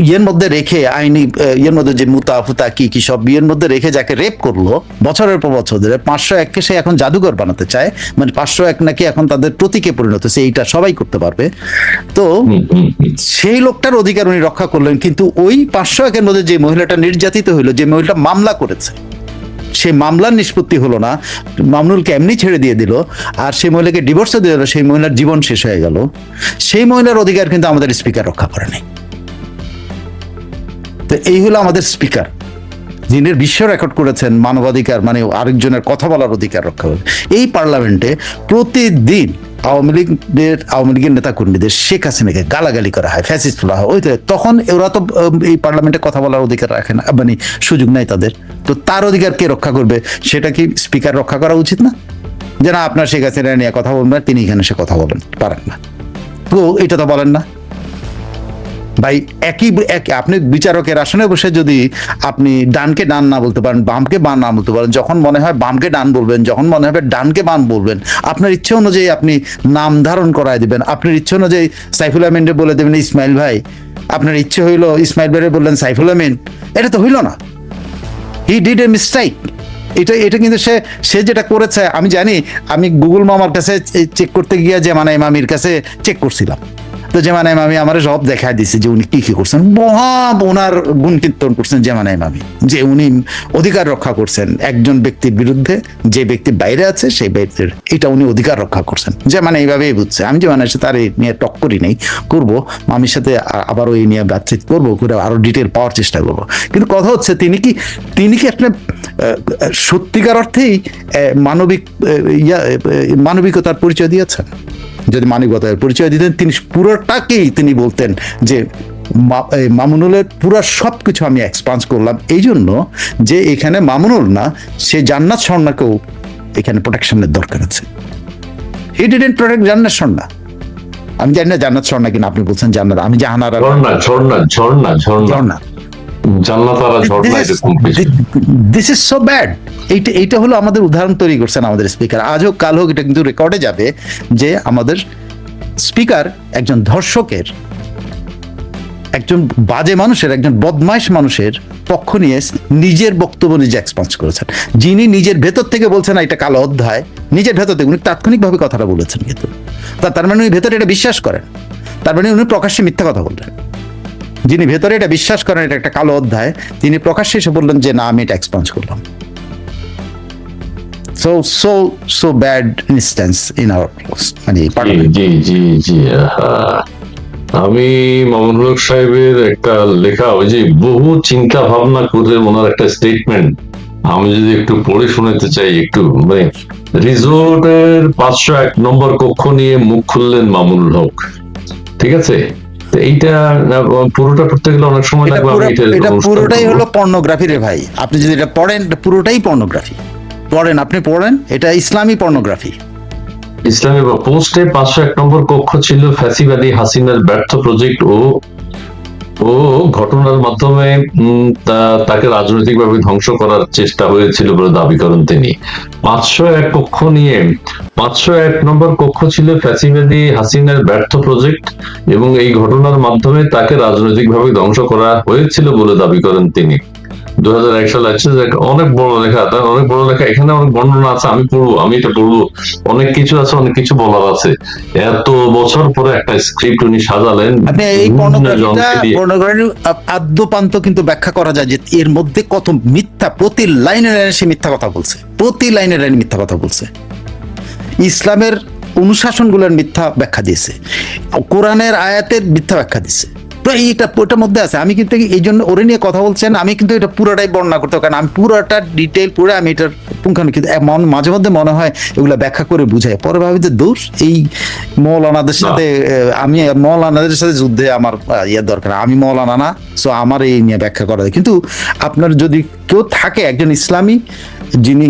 ইয়ের মধ্যে রেখে, আইনি ইয়ের মধ্যে যে মুতাফুতা কি সব বিয়ের মধ্যে রেখে যাকে রেপ করলো বছরের পর বছর ধরে, 501কে সে এখন জাদুঘর বানাতে চায়, মানে 501 নাকি এখন তাদের প্রতীকে পরিণত হচ্ছে, এইটা সবাই করতে পারবে। তো সেই লোকটার অধিকার উনি রক্ষা করলেন, কিন্তু ওই 501-এর মধ্যে যে মহিলাটা নির্যাতিত হইলো, যে মহিলাটা মামলা করেছে, সেই মামলার নিষ্পত্তি হলো না, মামুনুলকে এমনি ছেড়ে দিয়ে দিল, আর সেই মহিলাকে ডিভোর্স দিয়ে দিল, সেই মহিলার জীবন শেষ হয়ে গেল। সেই মহিলার অধিকার কিন্তু আমাদের স্পিকার রক্ষা করে নাই। তো এই হলো আমাদের স্পিকার, যিনি বিশ্ব রেকর্ড করেছেন মানবাধিকার, মানে আরেকজনের কথা বলার অধিকার রক্ষা করে। এই পার্লামেন্টে প্রতিদিন আওয়ামী লীগের নেতা কর্মীদের শেখ হাসিনাকে গালাগালি করা হয়, ফ্যাসিস্ট বলা হয়। ওই তখন ওরা তো এই পার্লামেন্টে কথা বলার অধিকার রাখে না, মানে সুযোগ নাই তাদের। তো তার অধিকার কে রক্ষা করবে? সেটা কি স্পিকার রক্ষা করা উচিত না? যে না, আপনার শেখ হাসিনা নিয়ে কথা বলবেন, তিনি এখানে সে কথা বলেন পারেন না, তো এটা তো বলেন না ভাই। একই আপনি বিচারকের আসনে বসে যদি আপনি ডানকে ডান না বলতে পারেন, বামকে বাম না বলতে পারেন, যখন মনে হয় বামকে ডান বলবেন, যখন মনে হবে ডানকে বাম বলবেন, আপনার ইচ্ছে অনুযায়ী আপনি নাম ধারণ করায় দিবেন, আপনার ইচ্ছে অনুযায়ী সাইফুল আমিনরে বলে দেবেন ইসমাইল ভাই, আপনার ইচ্ছে হইলো ইসমাইল ভাইরে বললেন সাইফুল আমিন, এটা তো হইল না। He did a mistake. এটা কিন্তু সে যেটা করেছে, আমি জানি, আমি গুগল মামার কাছে চেক করতে গিয়ে যে মানে মামির কাছে চেক করছিলাম, তো জামান ইমামি আমার সব দেখা দিছে যে উনি কি কি করছেন, মহা ওনার গুণ কীর্তন করছেন জামান ইমামি, যে উনি অধিকার রক্ষা করছেন একজন ব্যক্তির বিরুদ্ধে, যে ব্যক্তি বাইরে আছে সেই ব্যক্তির, এটা উনি অধিকার রক্ষা করছেন। যেমন এইভাবেই বুঝছে। আমি জামানের সাথে আর এই নিয়ে টক করি নেই, করবো মামির সাথে আবারও এই নিয়ে বাতচিত করবো, করে আরো ডিটেল পাওয়ার চেষ্টা করবো। কিন্তু কথা হচ্ছে তিনি কি একটা সত্যিকার অর্থেই মানবিকতার পরিচয় দিয়েছেন? যদি মানবিকতার পরিচয় দিতেন তিনি পুরোটাকেই তিনি বলতেন যে মামুনুলের পুরো সবকিছু আমি এক্সপান্স করলাম এই জন্য যে এখানে মামুনুল না, সে জান্নাত স্বর্ণাকেও এখানে প্রোটেকশনের দরকার আছে। হি ডিডন্ট প্রোটেক্ট জান্নাত স্বর্ণা। আমি জানি না জান্নাত স্বর্ণা কিনা, আপনি বলছেন জান্নাত, আমি Jahanara Jharna. This is so bad. এইটা হলো আমাদের উদাহরণ তৈরি করছেন আমাদের স্পিকার। আজ হোক কাল হোক এটা কিন্তু রেকর্ডে যাবে যে আমাদের স্পিকার একজন ধর্ষকের, একজন বাজে মানুষের, একজন বদমাইশ মানুষের পক্ষ নিয়ে নিজের বক্তব্য নিজে এক্সপান্স করেছেন। যিনি নিজের ভেতর থেকে বলছেন এটা কালো অধ্যায়, নিজের ভেতর থেকে উনি তাৎক্ষণিকভাবে কথাটা বলেছেন, কিন্তু তার মানে উনি ভেতরে এটা বিশ্বাস করেন, তার মানে উনি প্রকাশ্যে মিথ্যা কথা বললেন। যিনি ভেতরে এটা বিশ্বাস করেন এটা একটা কালো অধ্যায়, তিনি প্রকাশ্যে এসে বললেন যে না আমি এটা এক্সপান্স করলাম। So bad instance in our মানে আমি মামুনুল হক সাহেবের একটা লেখা, ওই যে বহু চিন্তা ভাবনা করে ওনার একটা স্টেটমেন্ট আমি যদি একটু পড়ে শোনাতে চাই, একটু মানে রিসোর্টের 501 নম্বর কক্ষ নিয়ে মুখ খুললেন মামুনুল হক, ঠিক আছে? এইটা পুরোটা পড়তে গেলে অনেক সময় লাগবে। এটা পুরোটাই হলো পর্নোগ্রাফি রে ভাই। আপনি যদি এটা পড়েন পুরোটাই পর্নোগ্রাফি। আপনি পড়েন, এটা ইসলামী পর্নোগ্রাফি। ইসলামী পোস্টে 501 নম্বর কক্ষ ছিল ফ্যাসিবাদী হাসিনার ব্যর্থ প্রজেক্ট ও ঘটনার মাধ্যমে তাকে রাজনৈতিকভাবে ধ্বংস করার চেষ্টা হয়েছিল বলে দাবি করেন তিনি। 501 নম্বর কক্ষ ছিল ফ্যাসিবাদী হাসিনার ব্যর্থ প্রজেক্ট এবং এই ঘটনার মাধ্যমে তাকে রাজনৈতিকভাবে ধ্বংস করা হয়েছিল বলে দাবি করেন তিনি। 2001 সালে অনেক বড় লেখা, অনেক বড় লেখা, এখানে অনেক বর্ণনা আছে, আমি এটা পড়বো, অনেক কিছু আছে, অনেক কিছু বলার আছে। এত বছর পরে একটা স্ক্রিপ্ট উনি সাজালেন। আপনি এই পর্নোগ্রাফি আদ্যপান্ত কিন্তু ব্যাখ্যা করা যায় যে এর মধ্যে কত মিথ্যা, প্রতি লাইনে লাইনে সে মিথ্যা কথা বলছে, প্রতি লাইনে লাইনে মিথ্যা কথা বলছে। ইসলামের অনুশাসনগুলোর মিথ্যা ব্যাখ্যা দিয়েছে, কোরআনের আয়াতের মিথ্যা ব্যাখ্যা দিয়েছে। তো ওটার মধ্যে আছে। আমি কিন্তু এই জন্য ওরে নিয়ে কথা বলছেন, আমি কিন্তু এটা পুরোটাই বর্ণনা করতে, কারণ আমি পুরোটা ডিটেল পুরো আমি এটার পুঙ্খানুপুঙ্খ মাঝে মধ্যে মনে হয় এগুলো ব্যাখ্যা করে বুঝাই, পরে ভাবি যে দোষ এই মৌলানাদের সাথে, আমি মৌলানাদের সাথে যুদ্ধে আমার দরকার, আমি মৌলানা না, সো আমার এই নিয়ে ব্যাখ্যা করা যায়। কিন্তু আপনার যদি কেউ থাকে একজন ইসলামী যিনি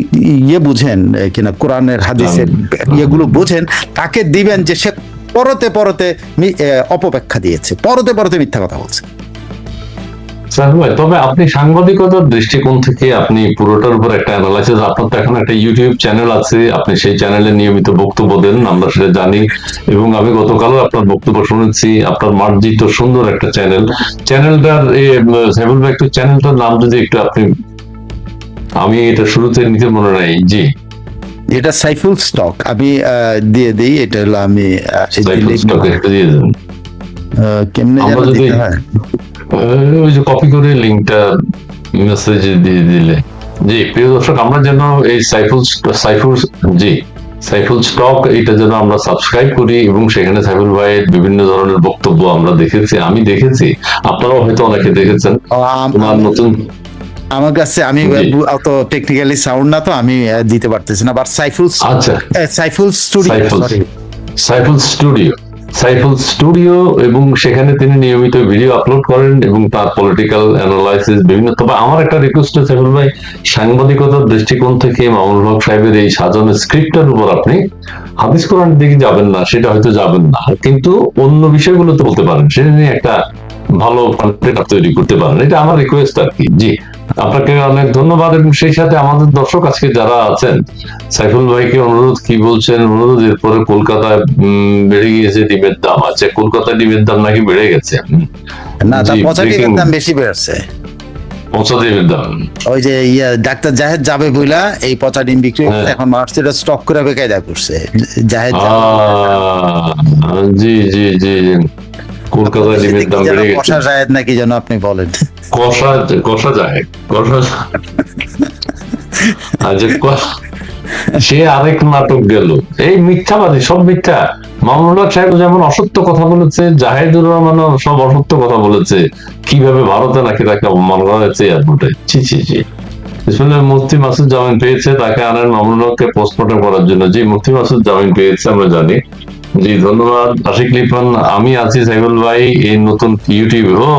বুঝেন কিনা, কোরআনের হাদিসের ইয়েগুলো বোঝেন, তাকে দিবেন যে সে পরতে অপব্যাখ্যা দিয়েছে, পরতে মিথ্যা কথা বলছে। তবে আপনি সাংবাদিকতার দৃষ্টিকোণ থেকে আপনি পুরোটার উপর একটা অ্যানালাইসিস, আপনার তো এখন একটা ইউটিউব চ্যানেল আছে, আপনি সেই চ্যানেলে নিয়মিত বক্তব্য দেন, আমরা সেটা জানি, এবং আমি গতকালও আপনার বক্তব্য শুনেছি। আপনার মার্জিত সুন্দর একটা চ্যানেলটার সাইফুল ভাই একটু চ্যানেলটার নাম যদি একটু আপনি, আমি এটা শুরুতে নিতে মনে নাই। জি, এটা সাইফুল স্টক, আমি দিয়ে দিই, এটা হলো আমি কেমনে ওই যে কপি করে লিঙ্কটা মেসেজে দিয়ে দিলে। জি প্রিয় দর্শক, আমরা যেন এই সাইফুল স্টক এটা যেন আমরা সাবস্ক্রাইব করি, এবং সেখানে সাইফুল ভাইয়ের বিভিন্ন ধরনের বক্তব্য আমরা দেখেছি, আমি দেখেছি, আপনারাও হয়তো অনেকে দেখেছেন। নতুন আমার কাছে, আমি অত টেকনিক্যালি সাউন্ড না, তো আমি দিতে পারতেছি না, বাট সাইফুল স্টুডিও এবং সেখানে তিনি নিয়মিত ভিডিও আপলোড করেন এবং তার পলিটিক্যাল অ্যানালাইসিস বিভিন্ন। তবে আমার একটা রিকোয়েস্ট আছে সাইফুল ভাই, সাংবাদিকতার দৃষ্টিকোণ থেকে মামুনুল হক সাহেবের এই সাজানো স্ক্রিপ্টের উপর আপনি হাদিস কোরআনের দিকে যাবেন না, সেটা হয়তো যাবেন না, কিন্তু অন্য বিষয়গুলো তো বলতে পারেন, সেটা নিয়ে একটা ভালো কন্টেন্ট তৈরি করতে পারেন, এটা আমার রিকোয়েস্ট আর কি। জি, আপনাকে অনেক ধন্যবাদ। এবং সেই সাথে আমাদের দর্শক আজকে যারা আছেন, সাইফুল ভাইকে অনুরোধ, কি বলছেন অনুরোধ, এরপরে কলকাতায় বেড়ে গিয়েছে ডিমের দাম। আচ্ছা, কলকাতায় ডিমের দাম নাকি বেড়ে গেছে? না, তা পচা ডিমের দাম বেশি বেড়েছে। পচা ডিমের দাম। ওই যে ডাক্তার জাহেদ যাবে বইলা এই পচা ডিম বিক্রি করছে, এখন মানুষ এটা স্টক করে বেকায়দা করছে। জাহেদ যাবে। জি জি জি জি। কলকাতায় ডিমের দাম বেড়ে গেছে। কষা জাহেদ নাকি যেন আপনি বলেন। কষা কষা যায় কষা। সে আরেক নাটক গেল, এই মিথ্যাবাদী, সব মিথ্যা। মামুনুল হক সাহেব যেমন অসত্য কথা বলেছে, জাহিদুর রহমানও সব অসত্য কথা বলেছে, কিভাবে ভারতে নাকি তাকে অপমান করা হয়েছে এয়ারপোর্টে। ছি ছি ছি। মুফতি মাসুদ জামিন পেয়েছে, তাকে আনেন মামুনুল হককে পোস্টমর্টম করার জন্য। জি, মুফতি মাসুদ জামিন পেয়েছে, আমরা জানি। জি, ধন্যবাদ আশিক লিপন। আমি আছি সাইফুল ভাই এই নতুন ইউটিউবে। ও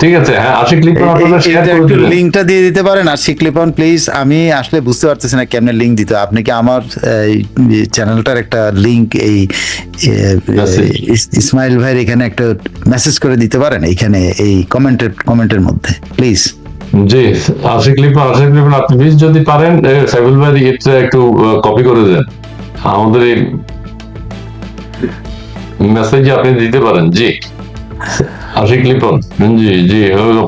ঠিক আছে, হ্যাঁ আশিক লিপন আপনারা শেয়ার করে একটু দিবেন। লিংকটা দিয়ে দিতে পারেন আশিক লিপন প্লিজ। আমি আসলে বুঝতে পারতেছি না কেমনে লিংক দিতে। আপনি কি আমার চ্যানেলটার একটা লিংক এই ইসমাইল ভাইয়ের এখানে একটা মেসেজ করে দিতে পারেন এইখানে এই কমেন্টের মধ্যে প্লিজ। জি, আশিক লিপন আপনি প্লিজ যদি পারেন সাইফুল ভাই এটা একটু কপি করে দেন, আমাদের এই মেসেজ আপনি দিতে পারেন। জি আশিক লিপন। জি জি,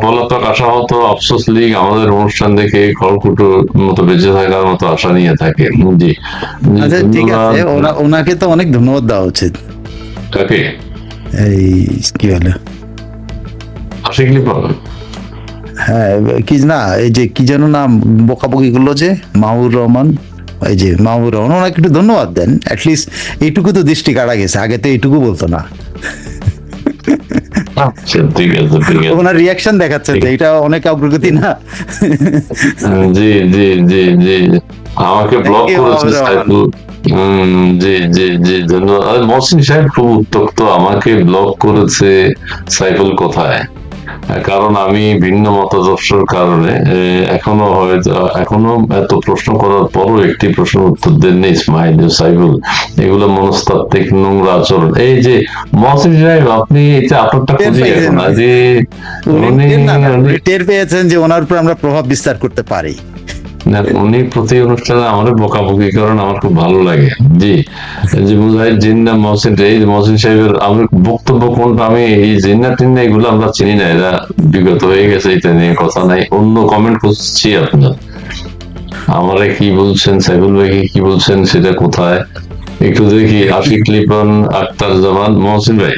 পলাতক আশাহত আফসোস লীগ আমাদের অনুষ্ঠান দেখে খড়কুটোর মতো বেঁচে থাকার মতো আশা নিয়ে থাকে। জি আচ্ছা ঠিক আছে, ওনাকে তো অনেক ধন্যবাদ দেওয়া উচিত। কাকে? এই কি বলে আশিক লিপন। হ্যাঁ কি না, এই যে কি যেন নাম বকাবকি করলো যে মাহবুর রহমান, এই যে মাহবুর রহমান, ওনাকে একটু ধন্যবাদ দেন। অ্যাটলিস্ট এইটুকু তো দৃষ্টি কাটা গেছে, আগে তো এইটুকু বলতো না। আচ্ছা ঠিক আছে ঠিক আছে। ওনার রিয়াকশন দেখাচ্ছে যে এটা অনেক অগ্রগতি না। জি জি জি জি, আমাকে ব্লক করেছে সাইফুল। জি জি জি, ধন্যবাদ। মহসিন সাহেব খুব উত্তক্ত, আমাকে ব্লক করেছে সাইফুল কোথায়? কারণ আমি ভিন্ন মতাদর্শের কারণে এখনো এত প্রশ্ন করার পরও একটি প্রশ্নের উত্তর দেননি ইসমাইল সাইফুল। এগুলো মনস্তাত্ত্বিক নোংরা আচরণ। এই যে মহসিন সাহেব, আপনি এটা আপনারটা খুঁজে এখন যে টের পেয়েছেন যে ওনার উপর আমরা প্রভাব বিস্তার করতে পারি। উনি প্রতি অনুষ্ঠানে আমাদের বকাবকি করেন, আমার খুব ভালো লাগে। জি, যে মুজাহিদ জিন্না মহসিন, এই মহসিন সাহেবের আমার বক্তব্য কোনটা, আমি এই জিন্না টিন্না এগুলো আমরা চিনি না, এরা বিগত হয়ে গেছে, এটা নিয়ে কথা নাই। অন্য কমেন্ট খুঁজছি আপনার, আমারে কি বলছেন, সাইফুল ভাই কি বলছেন সেটা কোথায় একটু দেখি। আশিক লিপন, আক্তার জামান, মহসিন ভাই,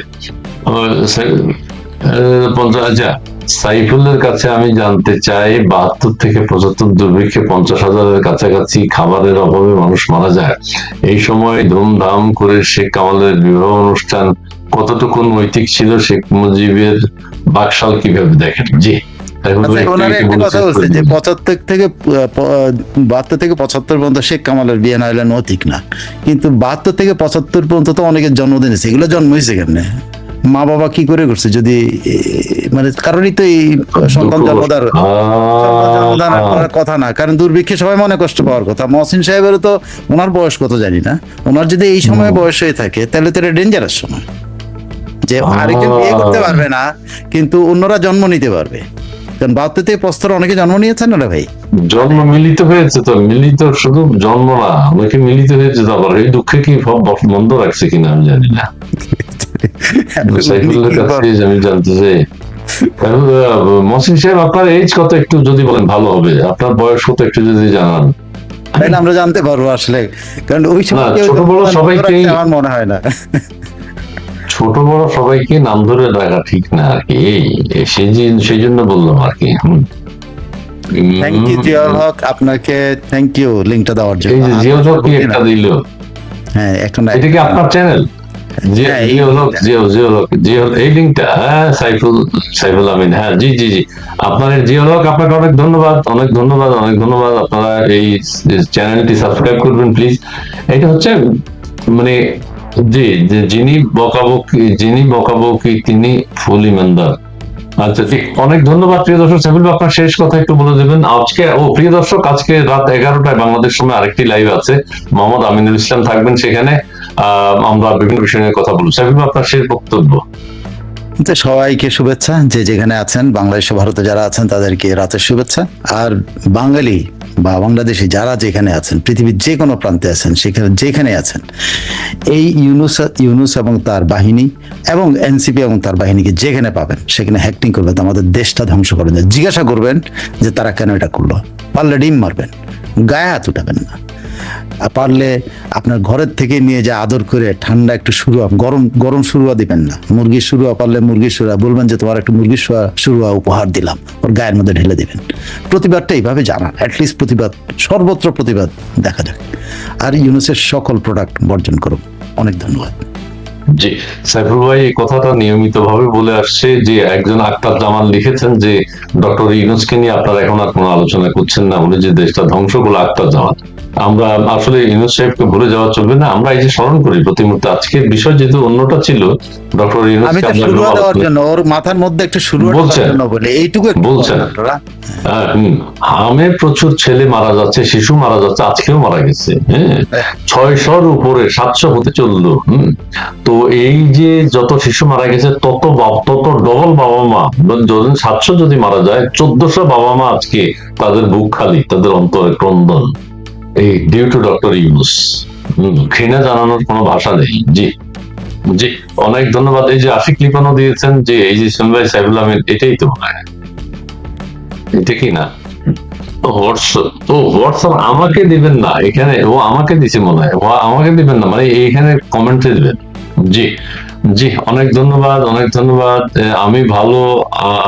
50,000। সাইফুলের কাছে আমি জানতে চাই, 72 থেকে 75 দুর্ভিক্ষে 50,000-এর কাছাকাছি খাবারের অভাবে মানুষ মারা যায়। এই সময় ধুমধাম করে শেখ কামালের বিবাহ অনুষ্ঠান কতটুকু নৈতিক ছিল? শেখ মুজিবের বাকশাল কিভাবে দেখেন? জি, ওনারা একটা কথা বলছে যে 75 থেকে 72 থেকে 75 পর্যন্ত শেখ কামালের বিয়ে না হলে নৈতিক না, কিন্তু 72 থেকে 75 পর্যন্ত তো অনেকের জন্মদিন আছে, এগুলো জন্ম হয়েছে কেমনে? মা বাবা কি করে করছে? যদি মানে কারণই তো এই সন্তান জন্মদান করার কথা না, কারণ দুর্ভিক্ষে সবাই মনে কষ্ট পাওয়ার কথা। মহসিন সাহেবেরও তো, ওনার বয়স কত জানি না, ওনার যদি এই সময় বয়স হয়ে থাকে তাহলে তো এটা ডেঞ্জারাস সময়, যে আরেকজন বিয়ে করতে পারবে না কিন্তু অন্যরা জন্ম নিতে পারবে। কারণ 72 থেকে 75 অনেকে জন্ম নিয়েছেন না ভাই, জন্ম মিলিত হয়েছে তো, মিলিত শুধু জন্ম না, অনেকে মিলিত হয়েছে। তারপর এই দুঃখে কি বন্ধ রাখছে কিনা আমি জানি না। সাইফুলের কাছে আমি জানতে চাই, মহসিন সাহেব আপনার এজ কত একটু যদি বলেন ভালো হবে, আপনার বয়স কত একটু যদি জানান, তাহলে আমরা জানতে পারবো আসলে। কারণ ওই সময় ছোট বড় সবাইকে, আমার মনে হয় না ছোট বড় সবাইকে নাম ধরে রাখা ঠিক না আর কি, সেই জন্য বললাম আর কি। থ্যাংক ইউ জিয়াউল হক, আপনাকে থ্যাংক ইউ লিংকটা দেওয়ার জন্য। এই যে জিয়াউল হক কি একটা দিল, হ্যাঁ এখন এটা কি আপনার চ্যানেল? এই লিঙ্কটা, হ্যাঁ সাইফুল আমিন, হ্যাঁ জি জি জি, আপনার জিয়াউল হক, আপনাকে অনেক ধন্যবাদ, অনেক ধন্যবাদ, অনেক ধন্যবাদ। আপনারা এই চ্যানেলটি সাবস্ক্রাইব করবেন প্লিজ। এটা হচ্ছে মানে জি, যিনি বকাবকি তিনি ফুল ইমানদার। আচ্ছা ঠিক, অনেক ধন্যবাদ প্রিয় দর্শক। সাইফুল ভাই, আপনার শেষ কথা একটু বলে দেবেন আজকে। প্রিয় দর্শক, আজকে রাত 11টায় বাংলাদেশ সময় আরেকটি লাইভ আছে, মোহাম্মদ আমিনুল ইসলাম থাকবেন সেখানে। আমরা বিভিন্ন বিষয় নিয়ে কথা বলবো। সাইফুল ভাই, আপনার শেষ বক্তব্য। তো সবাইকে শুভেচ্ছা, যে যেখানে আছেন, বাংলাদেশে ভারতে যারা আছেন তাদেরকে রাতের শুভেচ্ছা। আর বাঙালি বা বাংলাদেশি যারা যেখানে আছেন, পৃথিবীর যে কোনো প্রান্তে আছেন, সেখানে যেখানে আছেন, এই ইউনুস এবং তার বাহিনী এবং এনসিপি এবং তার বাহিনীকে যেখানে পাবেন সেখানে হ্যাকিং করবেন, আমাদের দেশটা ধ্বংস করবেন। জিজ্ঞাসা করবেন যে তারা কেন এটা করলো, পারলে ডিম মারবেন, গায়ে হাত উঠাবেন না। আর পারলে আপনার ঘরের থেকে নিয়ে যা আদর করে ঠান্ডা একটু শুরুয়া, গরম শুরুয়া দিবেন না, মুরগির শুরুয়া, পারলে মুরগির শুরুয়া, বলবেন যে তোমার একটু মুরগির শুরুয়া উপহার দিলাম, ওর গায়ের মধ্যে ঢেলে দিবেন। প্রতিবাদটা এইভাবে জানান, অ্যাটলিস্ট প্রতিবাদ, সর্বত্র প্রতিবাদ দেখা যাক। আর ইউনুসের সকল প্রোডাক্ট বর্জন করুন। অনেক ধন্যবাদ। জি, সাইফুল ভাই এই কথাটা নিয়মিত ভাবে বলে আসছে যে একজন আক্তার জামান লিখেছেন যে ডক্টর ইউনূসকে নিয়ে আপনারা এখন আর কোনো আলোচনা করছেন না, উনি যে দেশটা ধ্বংস করলো আক্তার জামান। আমরা আসলে ইউনূস সাহেবকে ভুলে যাওয়া চলবে না, আমরা এই যে স্মরণ করি প্রতি মুহূর্তে। আজকের বিষয় যেহেতু অন্যটা ছিল, ডক্টর আমি ইউনূসকে তো আমরা শুরুয়া দেওয়ার আলোচনা- জন্য, ওর মাথার মধ্যে একটু শুরুয়া দেওয়ার বলছেন। জন্য বলে এইটুকু একটু বলছেন। বলেন আপনারা। হামে প্রচুর ছেলে মারা যাচ্ছে, শিশু মারা যাচ্ছে, আজকেও মারা গেছে। হ্যাঁ, 600-র উপরে, 700 হতে চললো। তো এই যে যত শিশু মারা গেছে, তত ডবল বাবা মা, যখন 700 যদি মারা যায়, 1400 বাবা মা আজকে তাদের বুক খালি, তাদের অন্তরে ক্রন্দন, এই ডিউ টু ডক্টর ইউনূস। ঘৃণা জানানোর কোনো ভাষা নেই। জি জি, অনেক ধন্যবাদ। এই যে আশিক লিপানো দিয়েছেন যে এই যে সুনভাই সাইফুল আহমেদ, এটাই তো মনে হয়, এটা কি না? হোয়াটসঅ্যাপ আমাকে দিবেন না, এখানে ও আমাকে দিছে মনে হয়, ও আমাকে দিবেন না, মানে এইখানে কমেন্টে দিবেন। জি জি, অনেক ধন্যবাদ, অনেক ধন্যবাদ। আমি ভালো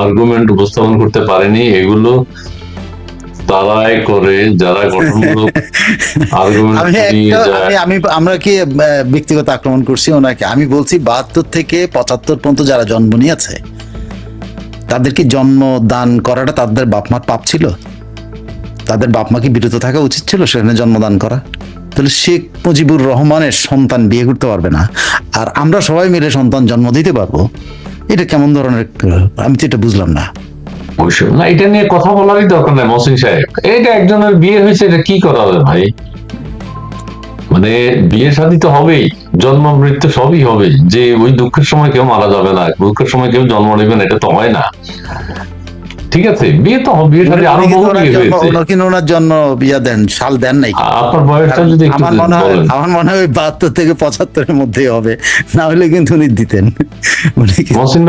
আর্গুমেন্ট উপস্থাপন করতে পারিনি, এগুলো তারাই করে যারা গঠনমূলক আর্গুমেন্ট দিয়ে যায়। আমরা কি ব্যক্তিগত আক্রমণ করছি ওনাকে? আমি বলছি 72 থেকে 75 পর্যন্ত যারা জন্ম নিয়েছে, তাদের কি জন্ম দান করাটা তাদের বাপ মার পাপ ছিল? তাদের বাপ মা কি বিরত থাকা উচিত ছিল সেখানে জন্মদান করা? তাহলে শেখ মুজিবুর রহমানের সন্তান বিয়ে করতে পারবে না, আর আমরা সবাই মিলে সন্তান জন্ম দিতে পারবো? এটা কেমন ধরনের, আমি তো এটা বুঝলাম না। অবশ্যই না, এটা নিয়ে কথা বলারই দরকার নাই মহসিন সাহেব। এটা একজনের বিয়ে হয়েছে, এটা কি করা হবে ভাই? মানে বিয়ে শাদী তো হবেই, জন্ম মৃত্যু সবই হবে। যে ওই দুঃখের সময় কেউ মারা যাবে না, দুঃখের সময় কেউ জন্ম নেবেন, এটা তো হয় না। ঠিক আছে, বিয়ে তো হবে, বিয়ে শাদী আরো বহু বিয়ে হয়েছে। ওনার জন্য বিয়া দেন, সাল দেন নাই। আপনার বয়সটা যদি একটু বলেন। আমার মনে হয় 72 থেকে 75-এর মধ্যেই হবে, না হলে কিন্তু উনি দিতেন। মহসিন